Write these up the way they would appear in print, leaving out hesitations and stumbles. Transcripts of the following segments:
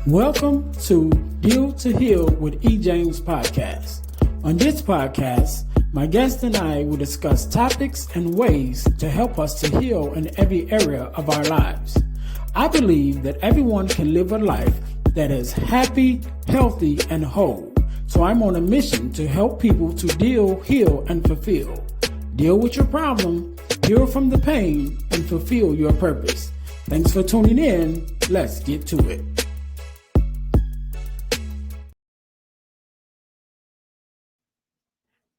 Welcome to Deal to Heal with E. James podcast. On this podcast, my guest and I will discuss topics and ways to help us to heal in every area of our lives. I believe that everyone can live a life that is happy, healthy, and whole. So I'm on a mission to help people to deal, heal, and fulfill. Deal with your problem, heal from the pain, and fulfill your purpose. Thanks for tuning in. Let's get to it.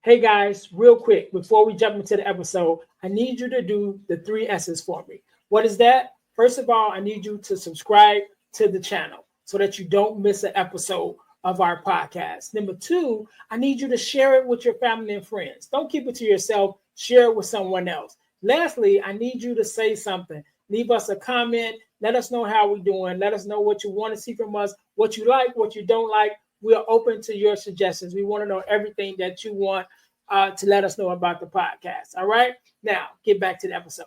Hey guys, real quick, before we jump into the episode, I need you to do the 3 S's for me. What is that? First of all, I need you to subscribe to the channel so that you don't miss an episode of our podcast. Number 2, I need you to share it with your family and friends. Don't keep it to yourself. Share it with someone else. Lastly, I need you to say something. Leave us a comment. Let us know how we're doing. Let us know what you want to see from us, what you like, what you don't like. We are open to your suggestions. We want to know everything that you want to let us know about the podcast. All right. Now, get back to the episode.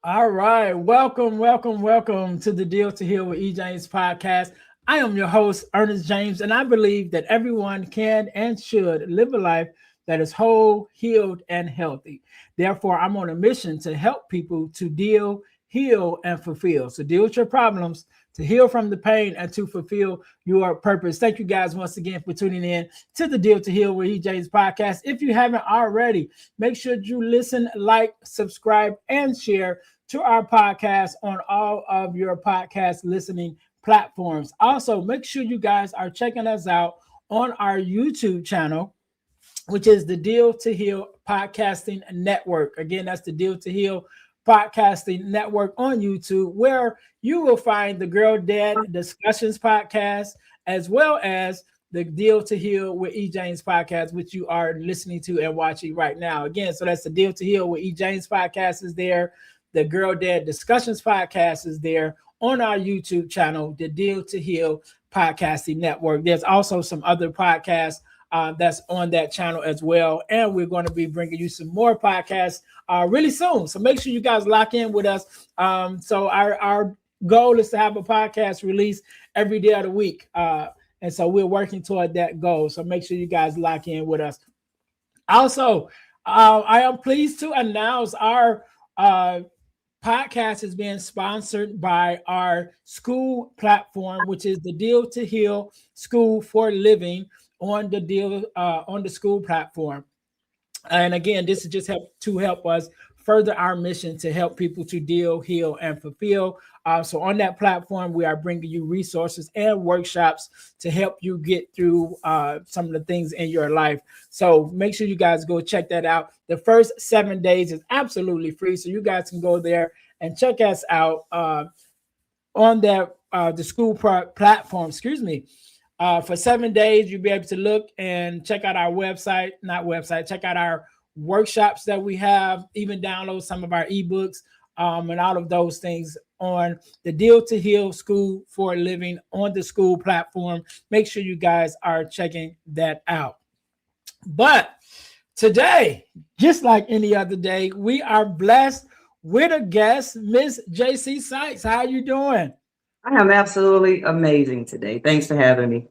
All right. Welcome to the Deal to Heal with E. James podcast. I am your host, Earnest James, and I believe that everyone can and should live a life that is whole, healed, and healthy. Therefore, I'm on a mission to help people to deal, heal, and fulfill. So deal with your problems, to heal from the pain, and to fulfill your purpose. Thank you guys once again for tuning in to the Deal to Heal with E. James podcast. If you haven't already, make sure you listen, like, subscribe, and share to our podcast on all of your podcast listening platforms. Also, make sure you guys are checking us out on our YouTube channel, which is the Deal to Heal Podcasting Network. Again, that's the Deal to Heal Podcasting Network on YouTube, where you will find the Girl Dad Discussions podcast, as well as the Deal to Heal with E. James podcast, which you are listening to and watching right now. Again, so that's the Deal to Heal with E. James podcast is there. The Girl Dad Discussions podcast is there on our YouTube channel, the Deal to Heal Podcasting Network. There's also some other podcasts that's on that channel as well. And we're going to be bringing you some more podcasts really soon. So make sure you guys lock in with us. So our goal is to have a podcast release every day of the week. And so we're working toward that goal. So make sure you guys lock in with us. Also, I am pleased to announce our podcast is being sponsored by our school platform, which is the Deal to Heal School for Living on the school platform. And again, this is just help us further our mission to help people to deal, heal, and fulfill. So on that platform, we are bringing you resources and workshops to help you get through some of the things in your life. So make sure you guys go check that out. The first 7 days is absolutely free. So you guys can go there and check us out on the school platform, for 7 days. You'll be able to look and check out our check out our workshops that we have, even download some of our ebooks and all of those things on the Deal to Heal School for Living on the school platform. Make sure you guys are checking that out. But today, just like any other day, we are blessed with a guest, Miss JC Sykes. How are you doing? I am absolutely amazing today. Thanks for having me.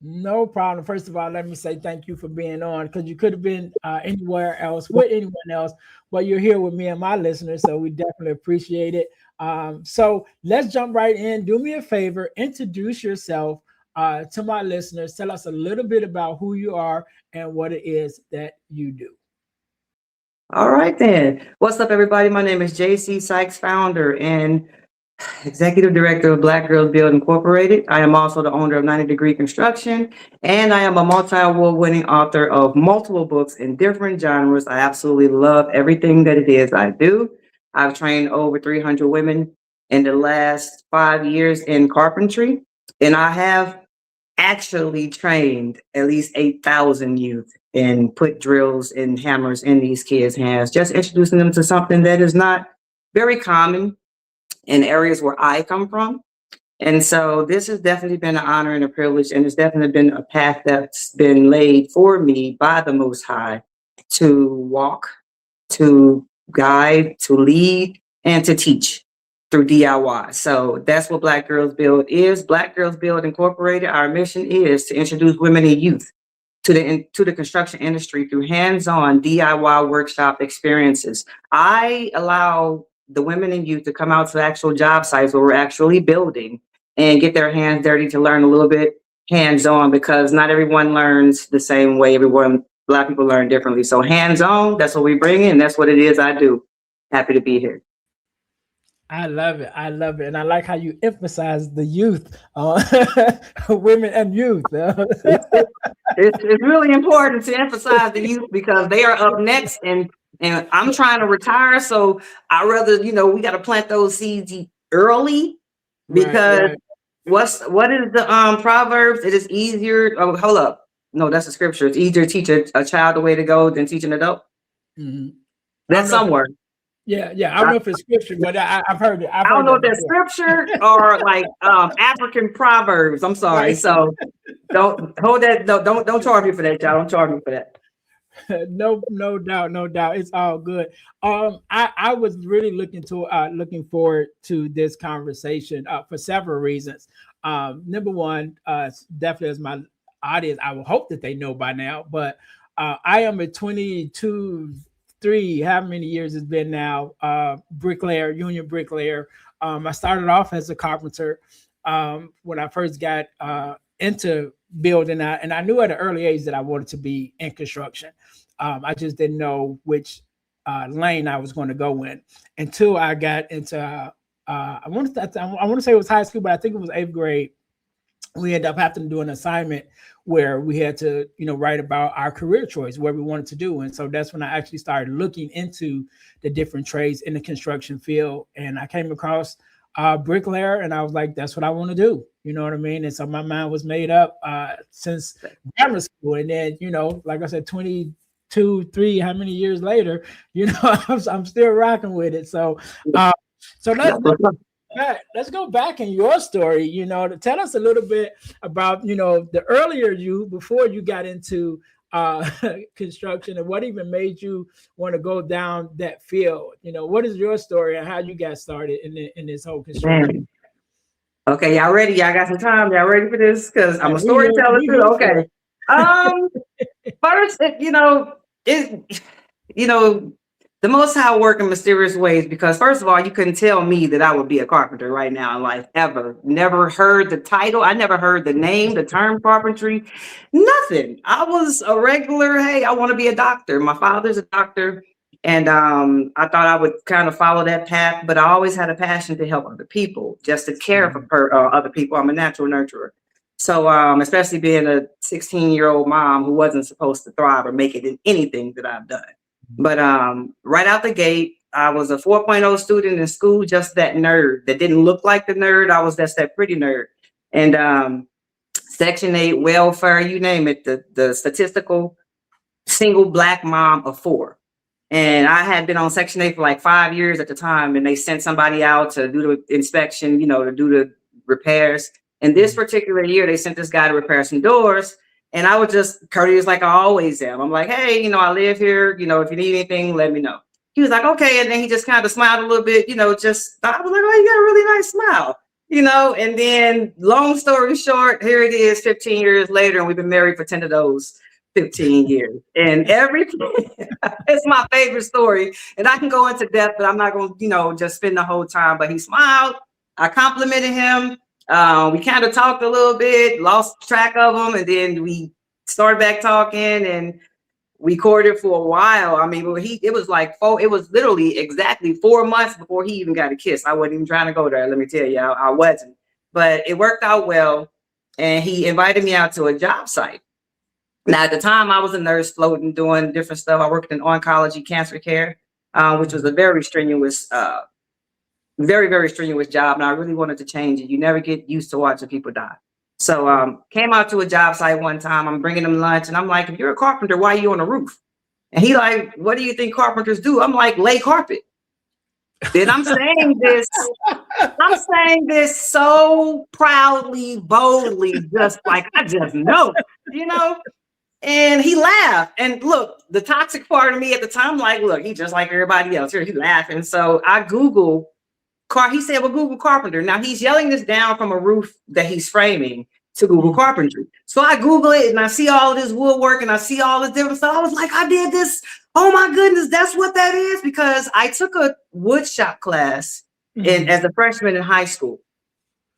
No problem. First of all, let me say thank you for being on, because you could have been anywhere else with anyone else, but you're here with me and my listeners, so we definitely appreciate it. So let's jump right in. Do me a favor, introduce yourself to my listeners. Tell us a little bit about who you are and what it is that you do. All right, then. What's up, everybody? My name is JC Sykes, founder and Executive Director of Black Girls Build Incorporated. I am also the owner of 90 Degree Construction, and I am a multi-award winning author of multiple books in different genres. I absolutely love everything that it is I do. I've trained over 300 women in the last 5 years in carpentry, and I have actually trained at least 8,000 youth and put drills and hammers in these kids' hands, just introducing them to something that is not very common in areas where I come from. And so this has definitely been an honor and a privilege, and it's definitely been a path that's been laid for me by the Most High to walk, to guide, to lead, and to teach through DIY. So that's what Black Girls Build is. Black Girls Build Incorporated, our mission is to introduce women and youth to the construction industry through hands-on DIY workshop experiences. I allow the women and youth to come out to actual job sites where we're actually building and get their hands dirty to learn a little bit hands-on, because not everyone learns the same way. A lot of people learn differently. So hands-on, that's what we bring in. That's what it is I do. Happy to be here. I love it. I love it. And I like how you emphasize the youth, women and youth. It's really important to emphasize the youth because they are up next, and I'm trying to retire. So I rather, we got to plant those seeds early, because what is the Proverbs? It is easier. Oh, hold up. No, that's the scripture. It's easier to teach a child the way to go than teach an adult. Mm-hmm. That's somewhere. Yeah. I don't know if it's scripture, but I've heard it. I don't know if that's scripture or like African proverbs. I'm sorry. Right. So don't hold that. Don't charge me for that, y'all. Don't charge me for that. No doubt. It's all good. I was really looking forward to this conversation for several reasons. Number one, definitely as my audience, I will hope that they know by now, but I am a 22. How many years it's been now, bricklayer, union bricklayer. I started off as a carpenter when I first got into building, and I knew at an early age that I wanted to be in construction. I just didn't know which lane I was going to go in until I got into, I want to say it was high school, but I think it was 8th grade. We ended up having to do an assignment where we had to, write about our career choice, what we wanted to do. And so that's when I actually started looking into the different trades in the construction field. And I came across bricklayer, and I was like, that's what I want to do. You know what I mean? And so my mind was made up since grammar school. And then, like I said, 22, 3, how many years later, I'm still rocking with it. So let's go back in your story, to tell us a little bit about, the earlier you, before you got into construction, and what even made you want to go down that field. What is your story and how you got started in this whole construction? Okay, y'all ready? Y'all got some time? Y'all ready for this? Because I'm a storyteller too. Okay. First, the Most High work in mysterious ways, because first of all, you couldn't tell me that I would be a carpenter right now in life, ever. Never heard the title. I never heard the name, the term carpentry, nothing. I was a regular, hey, I want to be a doctor. My father's a doctor, and I thought I would kind of follow that path, but I always had a passion to help other people, just to care for other people. I'm a natural nurturer. So especially being a 16-year-old mom who wasn't supposed to thrive or make it in anything that I've done. But right out the gate, I was a 4.0 student in school, just that nerd that didn't look like the nerd. I was just that pretty nerd. And Section 8, welfare, you name it, the statistical single Black mom of 4. And I had been on Section 8 for like 5 years at the time, and they sent somebody out to do the inspection, to do the repairs. And this particular year, they sent this guy to repair some doors. And I was just courteous like I always am. I'm like, hey, I live here. If you need anything, let me know. He was like, okay. And then he just kind of smiled a little bit, I was like, oh, you got a really nice smile, And then long story short, here it is 15 years later, and we've been married for 10 of those 15 years. And it's my favorite story. And I can go into depth, but I'm not going to, just spend the whole time. But he smiled. I complimented him. We kind of talked a little bit, lost track of him, and then we started back talking, and we courted for a while. I mean, it was literally exactly 4 months before he even got a kiss. I wasn't even trying to go there. Let me tell you, I wasn't, but it worked out well. And he invited me out to a job site. Now, at the time, I was a nurse floating, doing different stuff. I worked in oncology cancer care, which was a very strenuous, very, very strenuous job. And I really wanted to change it. You never get used to watching people die. So came out to a job site one time. I'm bringing them lunch, and I'm like, if you're a carpenter, why are you on the roof? And he like, what do you think carpenters do? I'm like, lay carpet. Then I'm saying this so proudly, boldly, just like, I just know, And he laughed. And look, the toxic part of me at the time, like, look, he just like everybody else. Here, he laughing. So I Googled He said, well, Google carpenter. Now he's yelling this down from a roof that he's framing to Google carpentry. So I Google it and I see all of this woodwork and I see all this different stuff. I was like, I did this. Oh my goodness, that's what that is. Because I took a wood shop class as a freshman in high school.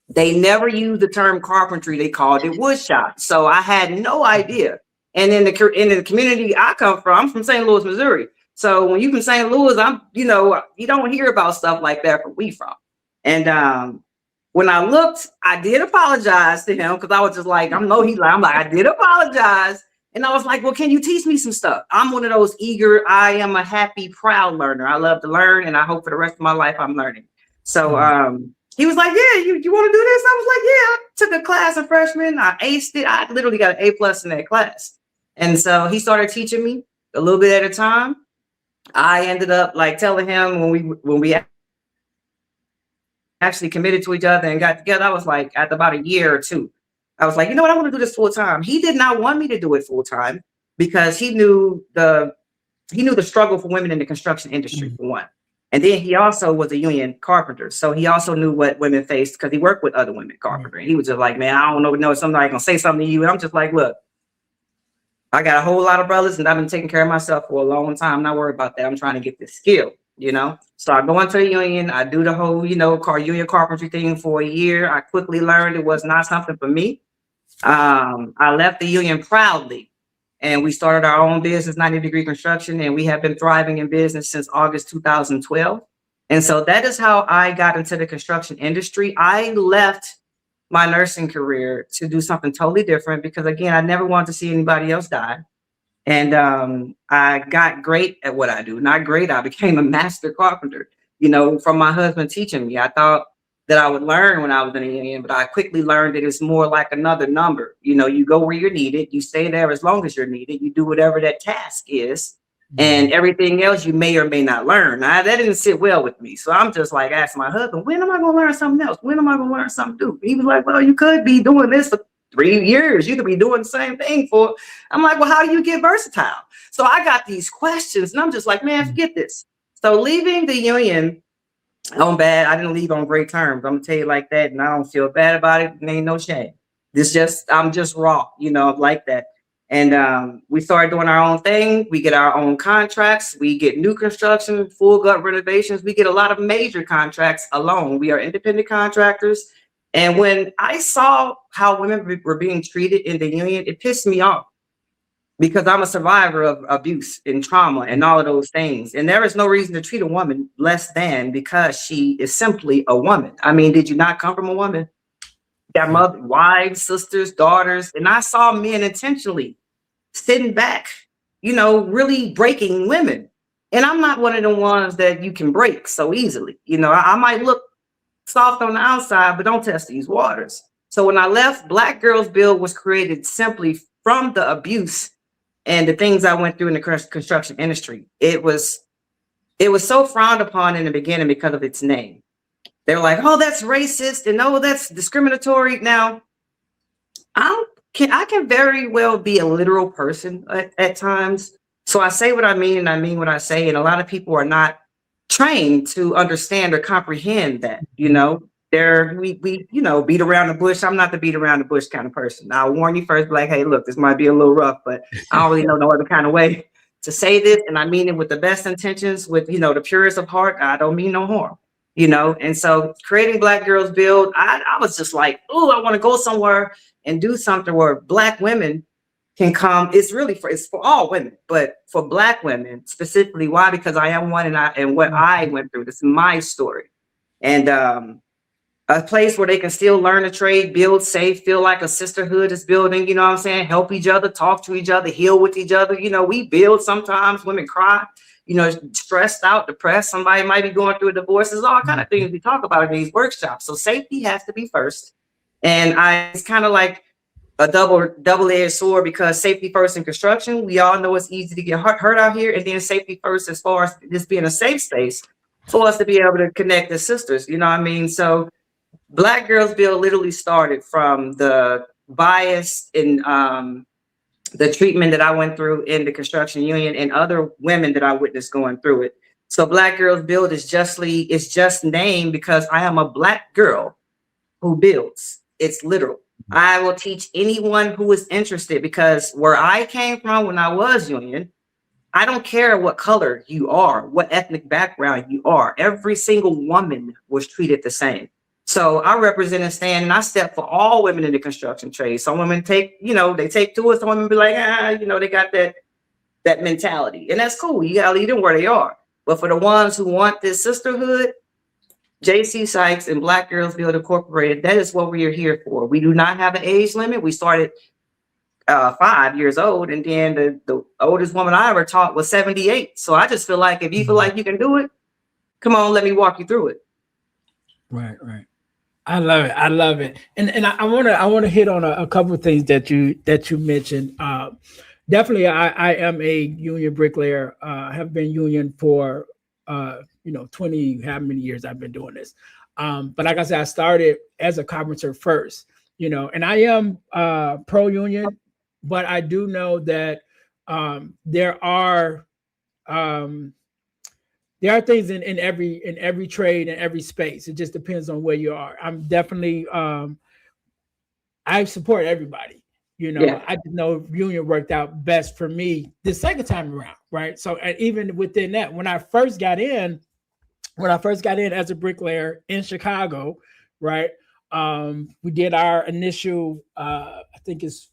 They never used the term carpentry. They called it wood shop. So I had no idea. And in the community I come from, I'm from St. Louis, Missouri. So when you from St. Louis, you don't hear about stuff like that from we from. And when I looked, I did apologize to him because I was just like, I'm like, I did apologize. And I was like, well, can you teach me some stuff? I'm one of those I am a happy, proud learner. I love to learn, and I hope for the rest of my life I'm learning. So he was like, yeah, you want to do this? I was like, yeah. I took a class as freshman. I aced it. I literally got an A+ in that class. And so he started teaching me a little bit at a time. I ended up like telling him when we actually committed to each other and got together, I was like, after about a year or two, I was like, you know what, I want to do this full time. He did not want me to do it full time because he knew the struggle for women in the construction industry, for one. And then he also was a union carpenter. So he also knew what women faced because he worked with other women carpenters. He was just like, man, I don't know, somebody gonna say something to you. And I'm just like, look, I got a whole lot of brothers and I've been taking care of myself for a long time. I'm not worried about that. I'm trying to get this skill, So I go into the union. I do the whole, union carpentry thing for a year. I quickly learned it was not something for me. I left the union proudly and we started our own business, 90 Degree Construction, and we have been thriving in business since August 2012. And so that is how I got into the construction industry. I left my nursing career to do something totally different because, again, I never wanted to see anybody else die. And I got great at what I do. Not great, I became a master carpenter, from my husband teaching me. I thought that I would learn when I was in the union, but I quickly learned that it's more like another number. You go where you're needed, you stay there as long as you're needed, you do whatever that task is, and everything else you may or may not learn. Now, that didn't sit well with me. So I'm just like asking my husband, when am I going to learn something else? When am I going to learn something new? He was like, well, you could be doing this for 3 years. You could be doing the same thing for. I'm like, well, how do you get versatile? So I got these questions and I'm just like, man, forget this. So leaving the union on bad, I didn't leave on great terms. I'm gonna tell you like that. And I don't feel bad about it. And ain't no shame. I'm just raw, like that. And we started doing our own thing. We get our own contracts. We get new construction, full gut renovations. We get a lot of major contracts alone. We are independent contractors. And when I saw how women were being treated in the union, it pissed me off because I'm a survivor of abuse and trauma and all of those things. And there is no reason to treat a woman less than because she is simply a woman. I mean, did you not come from a woman? Got mother, wives, sisters, daughters. And I saw men intentionally sitting back, really breaking women. And I'm not one of the ones that you can break so easily. I might look soft on the outside, but don't test these waters. So when I left, Black Girls Build was created simply from the abuse and the things I went through in the construction industry. It was so frowned upon in the beginning because of its name. They were like, oh, that's racist and oh, that's discriminatory. Now, I can very well be a literal person at times. So I say what I mean and I mean what I say. And a lot of people are not trained to understand or comprehend that, we beat around the bush. I'm not the beat around the bush kind of person. I'll warn you first, like, hey, look, this might be a little rough, but I don't really know no other kind of way to say this. And I mean it with the best intentions, with, the purest of heart. I don't mean no harm, And so creating Black Girls Build, I was just like, oh, I want to go somewhere and do something where Black women can come. It's for all women, but for Black women specifically. Why? Because I am one and what I went through. This is my story. And a place where they can still learn a trade, build safe, feel like a sisterhood is building, help each other, talk to each other, heal with each other. We build sometimes, women cry, stressed out, depressed. Somebody might be going through a divorce. There's all kind of things we talk about in these workshops. So safety has to be first. And it's kind of like a double-edged sword because safety first in construction, we all know it's easy to get hurt out here. And then safety first as far as this being a safe space for us to be able to connect as sisters. So Black Girls Build literally started from the bias and the treatment that I went through in the construction union and other women that I witnessed going through it. So Black Girls Build is just named because I am a Black girl who builds. It's literal. I will teach anyone who is interested, because where I came from when I was union, I don't care what color you are, what ethnic background you are. Every single woman was treated the same. So I represent and stand and I step for all women in the construction trade. Some women take, they take to it. Some women be like, they got that mentality. And that's cool. You gotta leave them where they are. But for the ones who want this sisterhood, JC Sykes and Black Girls Build Incorporated, that is what we are here for. We do not have an age limit. We started 5 years old, and then the oldest woman I ever taught was 78. So I just feel like if you feel like you can do it, come on, let me walk you through it. Right. I love it. I love it. And I want to hit on a couple of things that you mentioned. Definitely, I am a union bricklayer. Have been union for 20, how many years I've been doing this. But like I said, I started as a carpenter first, and I am pro union, but I do know that there are things in every trade and every space. It just depends on where you are. I'm definitely I support everybody. Yeah. I just know union worked out best for me the second time around, right? So, and even within that, when I first got in as a bricklayer in Chicago, right? We did our initial, I think it's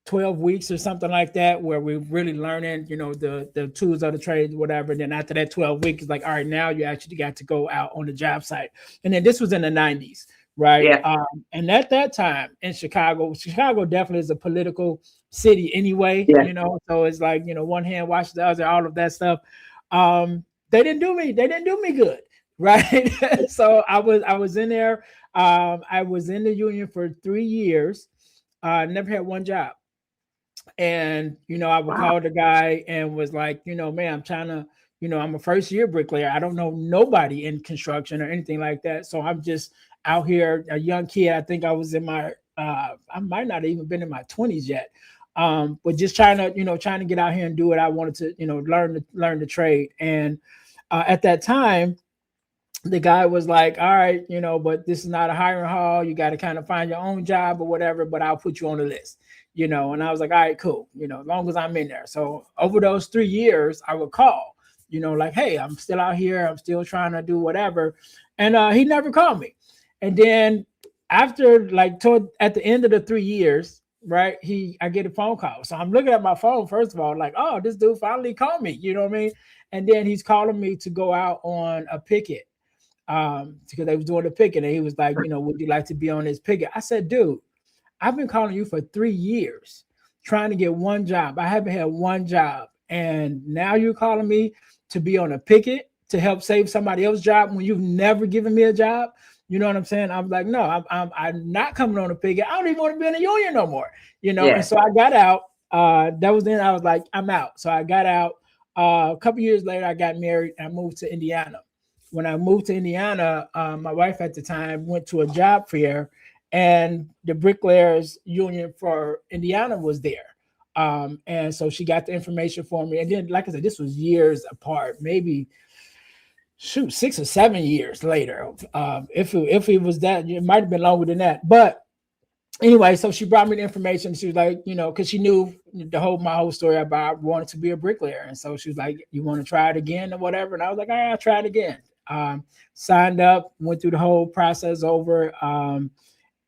12 weeks or something like that, where we're really learning, the tools of the trade, whatever. And then after that 12 weeks, it's like, all right, now you actually got to go out on the job site. And then this was in the 90s, right? Yeah. And at that time in Chicago definitely is a political city anyway, Yeah. so it's like, one hand washes the other, all of that stuff. They didn't do me good, right? So I was in there. I was in the union for 3 years. Never had one job. And, I would call the guy and was like, man, I'm trying to, I'm a first year bricklayer. I don't know nobody in construction or anything like that. So I'm just out here, a young kid. I think I was in my, I might not have even been in my 20s yet. But just trying to get out here and do what I wanted to, learn the trade. And at that time, the guy was like, all right, but this is not a hiring hall. You got to kind of find your own job or whatever, but I'll put you on the list, and I was like, all right, cool. As long as I'm in there. So over those 3 years, I would call, like, hey, I'm still out here. I'm still trying to do whatever. And he never called me. And then after at the end of the 3 years, right, I get a phone call. So I'm looking at my phone, first of all, like, oh, this dude finally called me, you know what I mean? And then he's calling me to go out on a picket. Because they was doing the picket, and he was like, would you like to be on this picket? I said, dude, I've been calling you for 3 years trying to get one job. I haven't had one job. And now you're calling me to be on a picket to help save somebody else's job when you've never given me a job. You know what I'm saying? I'm like, no, I'm not coming on a picket. I don't even want to be in a union no more. Yeah. And so I got out. That was then I was like, I'm out. So I got out. A couple years later, I got married and I moved to Indiana. When I moved to Indiana, my wife at the time went to a job fair, and the Bricklayers Union for Indiana was there. And so she got the information for me. And then, like I said, this was years apart, maybe 6 or 7 years later. If it was that, it might have been longer than that. But anyway, so she brought me the information. She was like, because she knew my whole story about wanting to be a bricklayer. And so she was like, you want to try it again or whatever? And I was like, all right, I'll try it again. Signed up, went through the whole process over.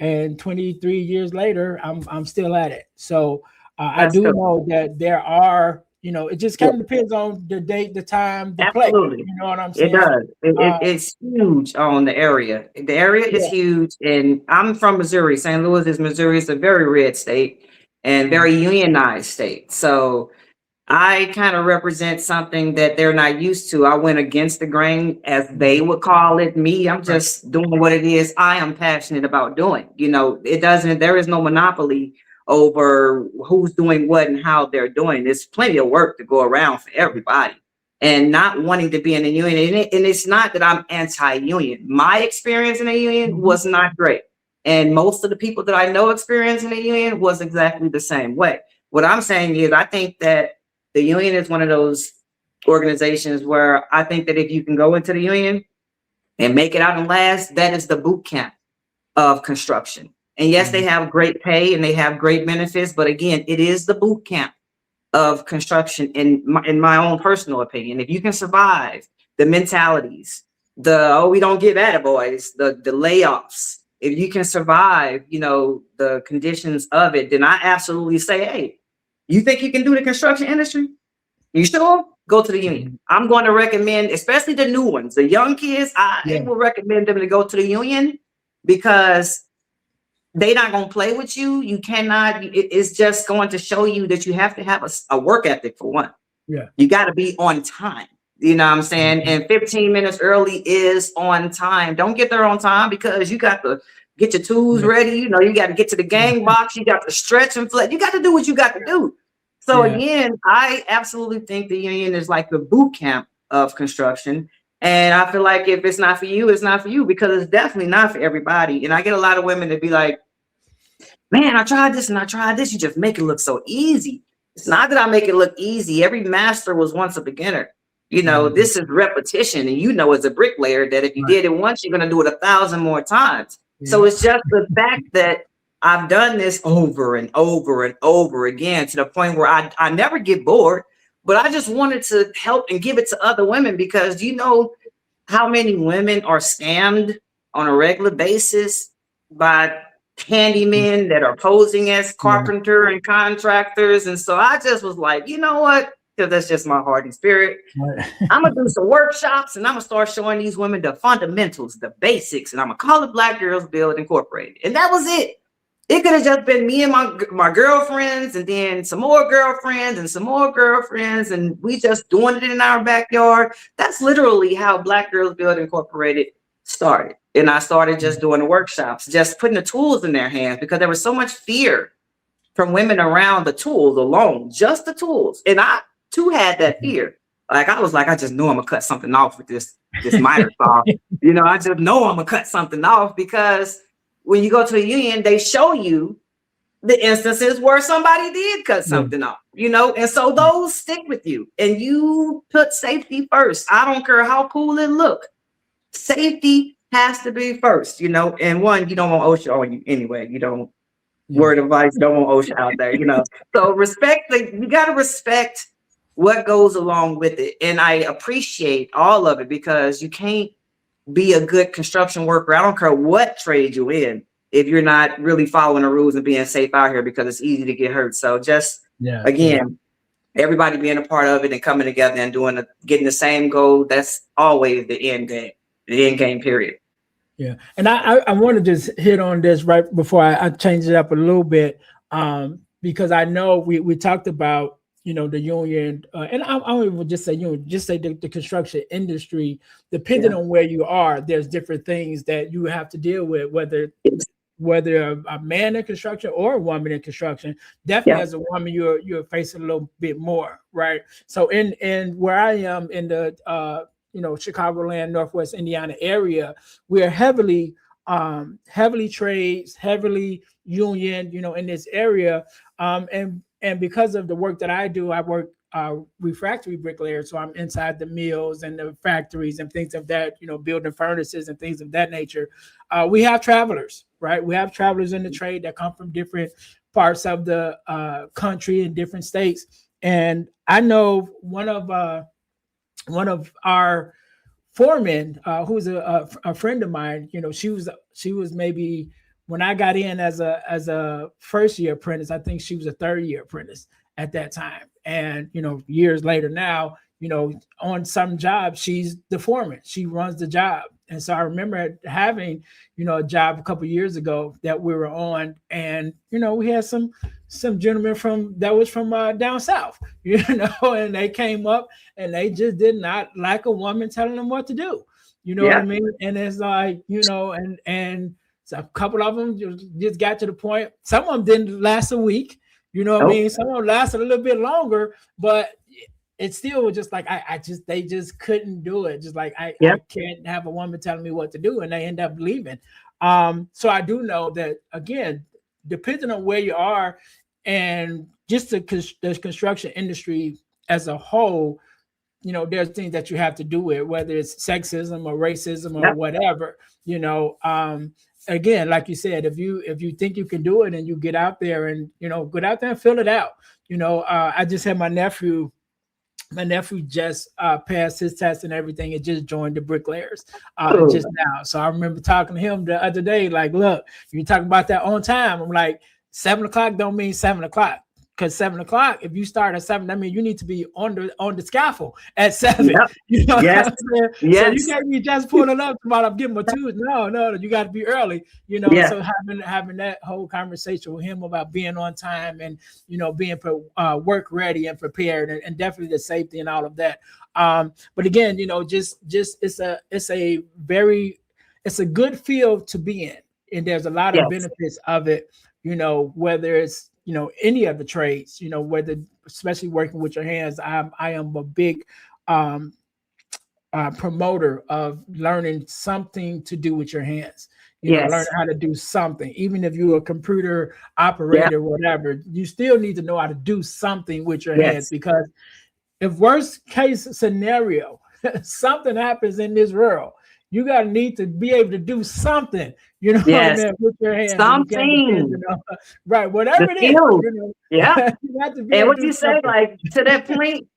And 23 years later, I'm still at it. So I do know that there are, it just kind of depends on the date, the time, the place. You know what I'm saying? It does. It's huge on the area. The area is huge. And I'm from Missouri. St. Louis is Missouri. It's a very red state and very unionized state. So I kind of represent something that they're not used to. I went against the grain, as they would call it. Me, I'm just doing what it is I am passionate about doing. There is no monopoly over who's doing what and how they're doing. There's plenty of work to go around for everybody, and not wanting to be in a union. And it's not that I'm anti-union. My experience in a union was not great. And most of the people that I know experiencing a union was exactly the same way. What I'm saying is, I think that the union is one of those organizations where I think that if you can go into the union and make it out and last, that is the boot camp of construction. And yes, they have great pay and they have great benefits, but again, it is the boot camp of construction in my own personal opinion. If you can survive the mentalities, we don't give attaboys, the layoffs, if you can survive, the conditions of it, then I absolutely say, hey, you think you can do the construction industry? You sure? Go to the union. I'm going to recommend, especially the new ones, the young kids, I will recommend them to go to the union because they're not going to play with you. You cannot, it's just going to show you that you have to have a work ethic for one. Yeah. You got to be on time. You know what I'm saying? And 15 minutes early is on time. Don't get there on time because you got to get your tools ready. You got to get to the gang box. You got to stretch and flex. You got to do what you got to do. So again, I absolutely think the union is like the boot camp of construction. And I feel like if it's not for you, it's not for you because it's definitely not for everybody. And I get a lot of women that be like, man, I tried this and I tried this. You just make it look so easy. It's not that I make it look easy. Every master was once a beginner. This is repetition. And as a bricklayer that if you did it once, you're going to do it 1,000 more times. So it's just the fact that I've done this over and over and over again to the point where I never get bored, but I just wanted to help and give it to other women because do you know how many women are scammed on a regular basis by handymen that are posing as carpenter and contractors? And so I just was like, you know what? Because that's just my heart and spirit. I'm going to do some workshops and I'm going to start showing these women the fundamentals, the basics, and I'm going to call it Black Girls Build Incorporated. And that was it. It could have just been me and my girlfriends and then some more girlfriends and some more girlfriends. And we just doing it in our backyard. That's literally how Black Girls Build Incorporated started. And I started just doing the workshops, just putting the tools in their hands because there was so much fear from women around the tools alone, just the tools. And I too had that fear. Like I was like, I just know I'm gonna cut something off with this miter saw. I just know I'm gonna cut something off because when you go to the union, they show you the instances where somebody did cut something off, and so those stick with you and you put safety first. I don't care how cool it look. Safety has to be first, and one, you don't want OSHA on you anyway. You don't word of advice, don't want OSHA out there, So you got to respect what goes along with it. And I appreciate all of it because you can't be a good construction worker. I don't care what trade you're in if you're not really following the rules and being safe out here because it's easy to get hurt. So just everybody being a part of it and coming together and getting the same goal. That's always the end game, period. Yeah. And I want to just hit on this right before I change it up a little bit because I know we talked about the union, and I don't even just say union, just say the construction industry, depending on where you are, there's different things that you have to deal with, whether a man in construction or a woman in construction. Definitely as a woman, you're facing a little bit more, right? So in where I am in the Chicagoland, Northwest Indiana area, we're heavily trades, heavily union, in this area. And because of the work that I do, I work refractory bricklayer. So I'm inside the mills and the factories and things of that, building furnaces and things of that nature. We have travelers, right? We have travelers in the trade that come from different parts of the country and different states. And I know one of our foremen, who's a friend of mine, she was maybe, when I got in as a first year apprentice, I think she was a third year apprentice at that time. And, years later now, on some jobs, she's the foreman. She runs the job. And so I remember having, a job a couple of years ago that we were on, and, we had some gentlemen from down south, and they came up and they just did not like a woman telling them what to do. What I mean? And it's like, and so a couple of them just got to the point. Some of them didn't last a week, what I mean? Some of them lasted a little bit longer, but it still was just like, they just couldn't do it. Just like, I can't have a woman telling me what to do, and they end up leaving. So I do know that, again, depending on where you are and just the construction industry as a whole, there's things that you have to do with, whether it's sexism or racism or Yep. whatever, again, like you said, if you think you can do it and you get out there and, get out there and fill it out. I just had my nephew just passed his test and everything and just joined the bricklayers just now. So I remember talking to him the other day, like, look, you talking about that on time. I'm like, 7:00 don't mean 7:00. Because 7:00, if you start at 7, I mean, you need to be on the scaffold at 7. Yep. You know Yes. what I'm saying? Yes. So you can't be just pulling up about I'm getting my twos. No, you got to be early. Yeah. So having that whole conversation with him about being on time and being work ready and prepared and definitely the safety and all of that. But again, just it's a good field to be in, and there's a lot of benefits of it. Whether it's any of the trades, whether especially working with your hands. I am a big promoter of learning something to do with your hands. Learn how to do something, even if you're a computer operator, whatever. You still need to know how to do something with your hands, because if worst case scenario, something happens in this world, you need to be able to do something, what I mean, with your hands. Something. Right, whatever it is. Yeah. You have to be And able what to you do say, something. like, to that point,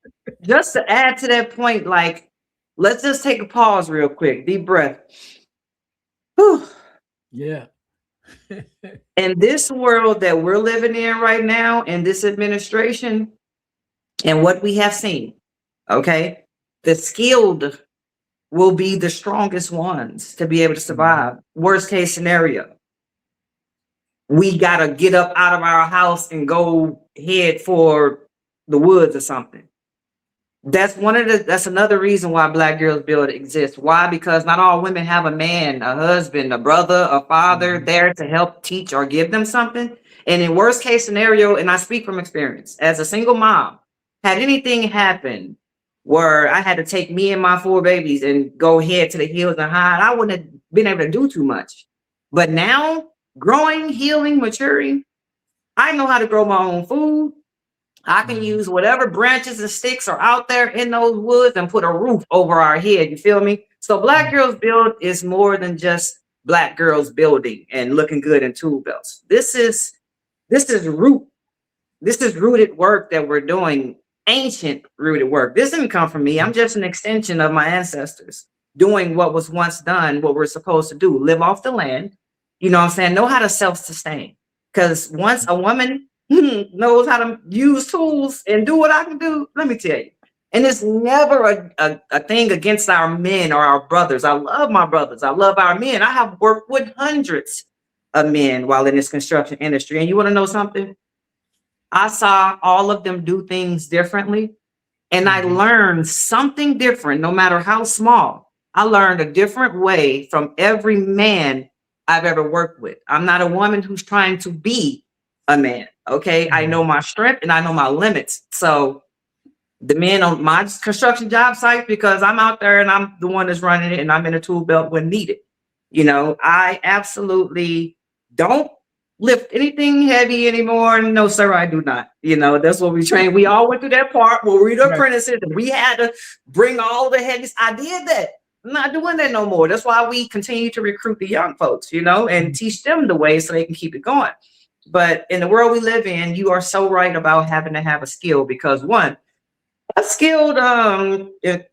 just to add to that point, like, let's just take a pause real quick, deep breath. Whew. Yeah. In this world that we're living in right now, in this administration, and what we have seen, okay, the skilled will be the strongest ones to be able to survive. Worst case scenario, we got to get up out of our house and go head for the woods or something. That's another reason why Black Girls Build exists. Why? Because not all women have a man, a husband, a brother, a father there to help teach or give them something. And in worst case scenario, and I speak from experience, as a single mom, had anything happen where I had to take me and my 4 babies and go head to the hills and hide, I wouldn't have been able to do too much. But now, growing, healing, maturing, I know how to grow my own food. I can use whatever branches and sticks are out there in those woods and put a roof over our head. You feel me? So Black Girls Build is more than just Black girls building and looking good in tool belts. This is rooted work that we're doing, ancient rooted work. This didn't come from me. I'm just an extension of my ancestors doing what was once done, what we're supposed to do, live off the land. You know what I'm saying? Know how to self-sustain. Because once a woman knows how to use tools and do what I can do, let me tell you. And it's never a thing against our men or our brothers. I love my brothers. I love our men. I have worked with hundreds of men while in this construction industry. And you want to know something? I saw all of them do things differently. And I learned something different, no matter how small. I learned a different way from every man I've ever worked with. I'm not a woman who's trying to be a man. Okay. I know my strength and I know my limits. So the men on my construction job site, because I'm out there and I'm the one that's running it and I'm in a tool belt when needed. I absolutely don't lift anything heavy anymore. No, sir, I do not. That's what we train. We all went through that part where we were the apprentices and we had to bring all the heavies. I did that. I'm not doing that no more. That's why we continue to recruit the young folks, and teach them the way so they can keep it going. But in the world we live in, you are so right about having to have a skill, because one, skilled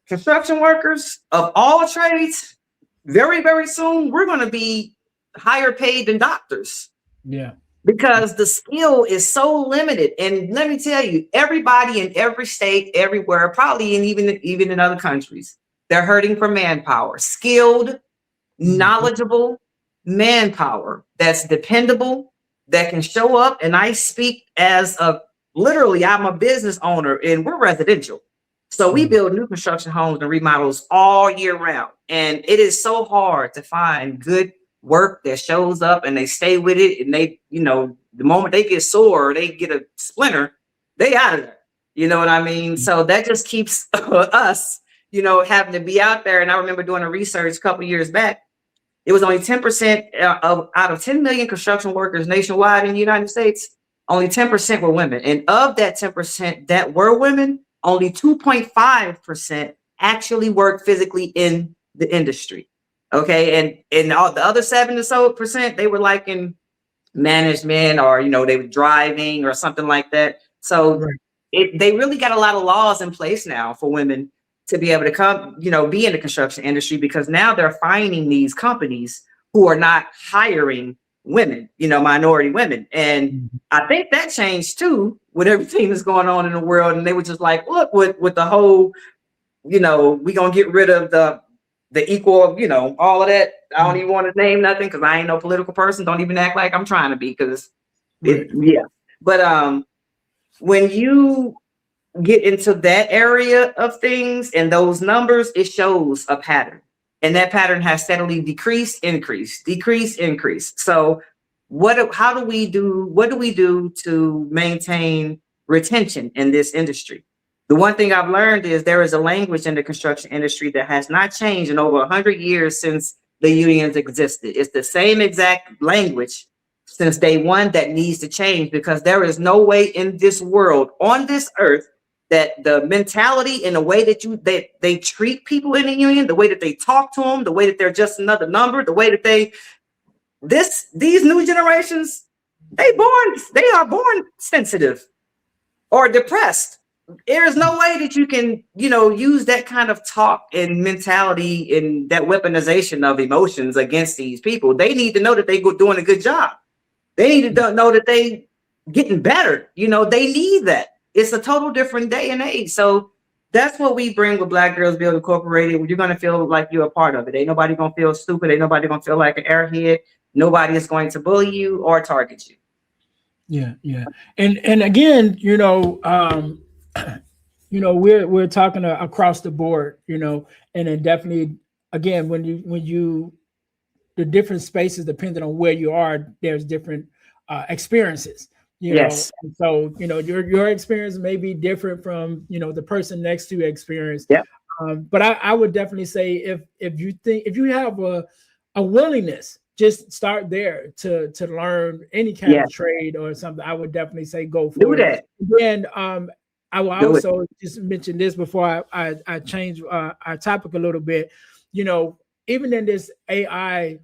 construction workers of all trades, very, very soon, we're going to be higher paid than doctors. Yeah. Because the skill is so limited. And let me tell you, everybody in every state, everywhere, probably even in other countries, they're hurting for manpower, skilled, knowledgeable manpower that's dependable, that can show up. And I speak as literally, I'm a business owner and we're residential. So we build new construction homes and remodels all year round. And it is so hard to find good work that shows up and they stay with it. And they, the moment they get sore or they get a splinter, they out of there. You know what I mean? So that just keeps us, having to be out there. And I remember doing a research a couple years back. It was only 10% out of 10 million construction workers nationwide in the United States, only 10% were women. And of that 10% that were women, only 2.5% actually work physically in the industry. Okay. And all the other 7 or so percent, they were like in management, or, they were driving or something like that. So Right. they really got a lot of laws in place now for women to be able to come, be in the construction industry, because now they're finding these companies who are not hiring women, minority women. And Mhm. I think that changed too with everything that's going on in the world. And they were just like, look, with the whole, we gonna get rid of the equal, all of that. I don't even want to name nothing because I ain't no political person. Don't even act like I'm trying to be, because Right. yeah. But when you get into that area of things and those numbers, it shows a pattern. And that pattern has steadily decreased, increased, decreased, increased. So what do we do to maintain retention in this industry? The one thing I've learned is there is a language in the construction industry that has not changed in over 100 years since the unions existed. It's the same exact language since day one that needs to change, because there is no way in this world, on this earth, that the mentality and the way that they treat people in the union, the way that they talk to them, the way that they're just another number, the way that these new generations, they are born sensitive or depressed. There is no way that you can, use that kind of talk and mentality and that weaponization of emotions against these people. They need to know that they go doing a good job. They need to know that they getting better. They need that. It's a total different day and age. So that's what we bring with Black Girls Build Incorporated. You're going to feel like you're a part of it. Ain't nobody going to feel stupid. Ain't nobody going to feel like an airhead. Nobody is going to bully you or target you. Yeah, yeah. And again, we're talking across the board, and then definitely, again, when you the different spaces, depending on where you are, there's different experiences, Yes. And so, your experience may be different from, the person next to your experience. Yep. But I would definitely say if you have a willingness, just start there to learn any kind of trade or something. I would definitely say go for it. Then I will also just mention this before I change our topic a little bit. Even in this AI,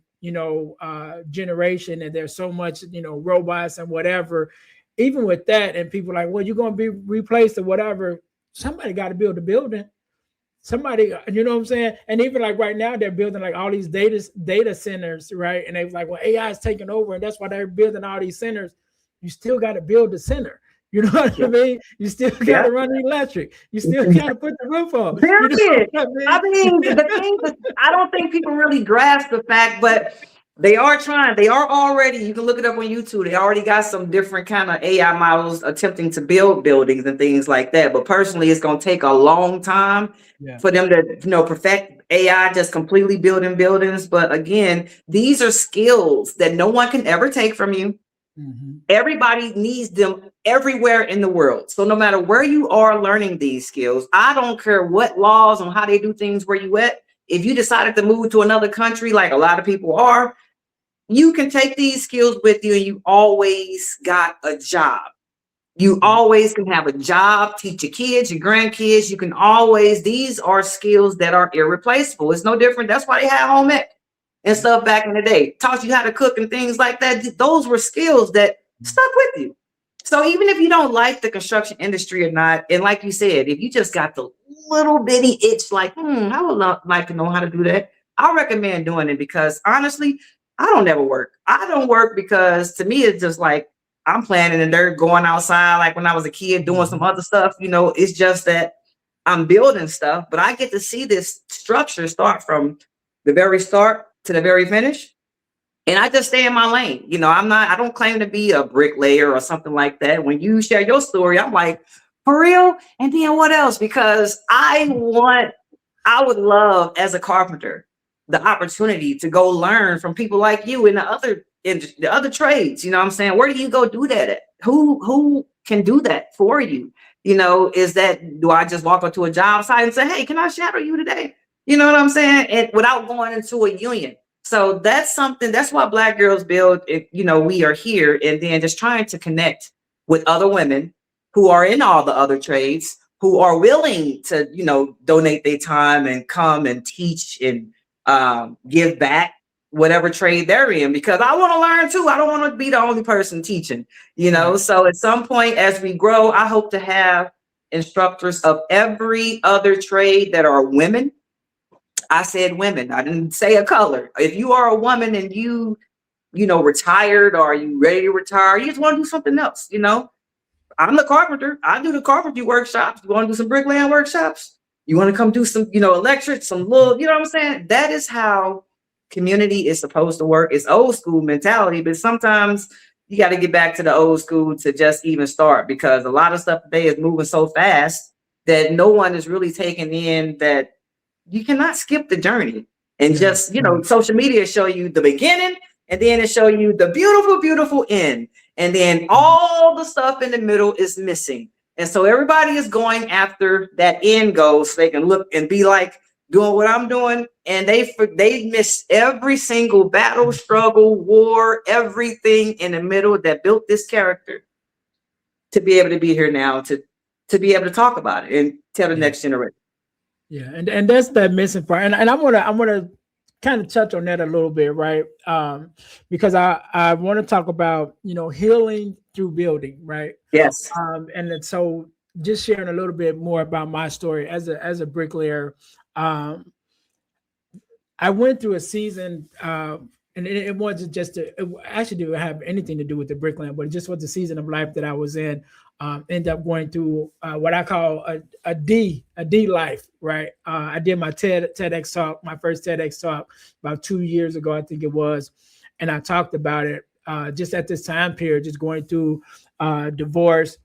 generation, and there's so much, robots and whatever, even with that, and people are like, well, you're going to be replaced or whatever. Somebody got to build a building. Somebody, you know what I'm saying? And even like right now, they're building like all these data centers, right? And they was like, well, AI is taking over, and that's why they're building all these centers. You still got to build the center. You know what I mean? You still got to run the electric. You still got to put the roof on. I mean, the thing is, I don't think people really grasp the fact, but they are trying. They are already, you can look it up on YouTube. They already got some different kind of AI models attempting to build buildings and things like that. But personally, it's going to take a long time for them to, perfect AI just completely building buildings. But again, these are skills that no one can ever take from you. Mm-hmm. Everybody needs them everywhere in the world. So no matter where you are learning these skills, I don't care what laws on how they do things where you at. If you decided to move to another country, like a lot of people are, you can take these skills with you, and you always got a job. You always can have a job, teach your kids, your grandkids. You can always, these are skills that are irreplaceable. It's no different. That's why they had home ec and stuff back in the day. Taught you how to cook and things like that. Those were skills that stuck with you. So even if you don't like the construction industry or not, and like you said, if you just got the little bitty itch, like, I would like to know how to do that, I recommend doing it, because honestly, I don't ever work. I don't work because to me, it's just like I'm playing in the dirt, going outside, like when I was a kid, doing some other stuff. It's just that I'm building stuff, but I get to see this structure start from the very start to the very finish. And I just stay in my lane. I don't claim to be a bricklayer or something like that. When you share your story, I'm like, for real? And then what else? Because I would love, as a carpenter, the opportunity to go learn from people like you in the other trades. You know what I'm saying? Where do you go do that at? Who can do that for you? Do I just walk up to a job site and say, hey, can I shadow you today? You know what I'm saying? And without going into a union. So that's why Black Girls Build, we are here, and then just trying to connect with other women who are in all the other trades, who are willing to, donate their time and come and teach and give back whatever trade they're in, because I want to learn too. I don't want to be the only person teaching, So at some point as we grow, I hope to have instructors of every other trade that are women. I said women. I didn't say a color. If you are a woman and you retired, or you ready to retire, you just want to do something else, I'm the carpenter. I do the carpentry workshops. You want to do some bricklaying workshops? You want to come do some, electric, some little, you know what I'm saying? That is how community is supposed to work. It's old school mentality, but sometimes you got to get back to the old school to just even start, because a lot of stuff today is moving so fast that no one is really taking in that you cannot skip the journey and just, social media show you the beginning, and then it show you the beautiful, beautiful end. And then all the stuff in the middle is missing. And so everybody is going after that end goal so they can look and be like doing what I'm doing. And they miss every single battle, struggle, war, everything in the middle that built this character to be able to be here now, to be able to talk about it and tell the next generation. Yeah, and that's that missing part. And I'm gonna kind of touch on that a little bit, right? Because I want to talk about, healing through building, right? Yes. And so just sharing a little bit more about my story as a bricklayer. I went through a season, and it wasn't just it actually didn't have anything to do with the bricklaying, but it just was the season of life that I was in. Ended up going through what I call a D life, right? I did my TEDx talk, my first TEDx talk about 2 years ago, I think it was. And I talked about it just at this time period, just going through divorce,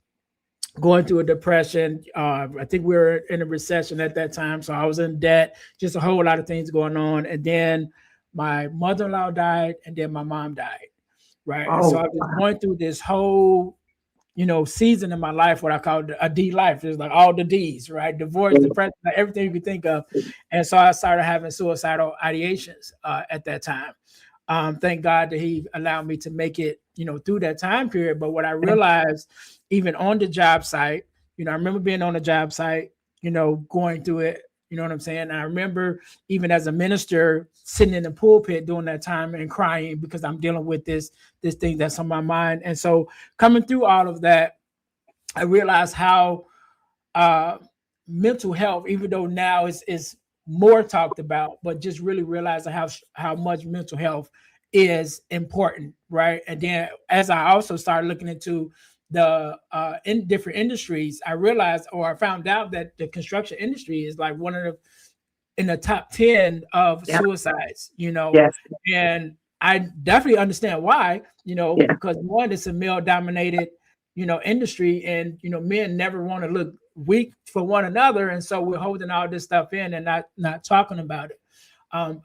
going through a depression. I think we were in a recession at that time. So I was in debt, just a whole lot of things going on. And then my mother-in-law died, and then my mom died, right? Oh, and so I was going through this whole season in my life, what I call a D life. There's like all the D's, right? Divorce, depression, everything you can think of. And so I started having suicidal ideations at that time. Thank God that he allowed me to make it, through that time period. But what I realized, even on the job site, I remember being on the job site, going through it, you know what I'm saying? And I remember even as a minister sitting in the pulpit during that time and crying because I'm dealing with this thing that's on my mind. And so coming through all of that, I realized how mental health, even though now is more talked about, but just really realizing how much mental health is important, right? And then as I also started looking into the in different industries, I realized, or I found out, that the construction industry is like one of in the top 10 of suicides, Yes. And I definitely understand why, because one, it's a male dominated, industry, and, men never want to look weak for one another. And so we're holding all this stuff in and not talking about it.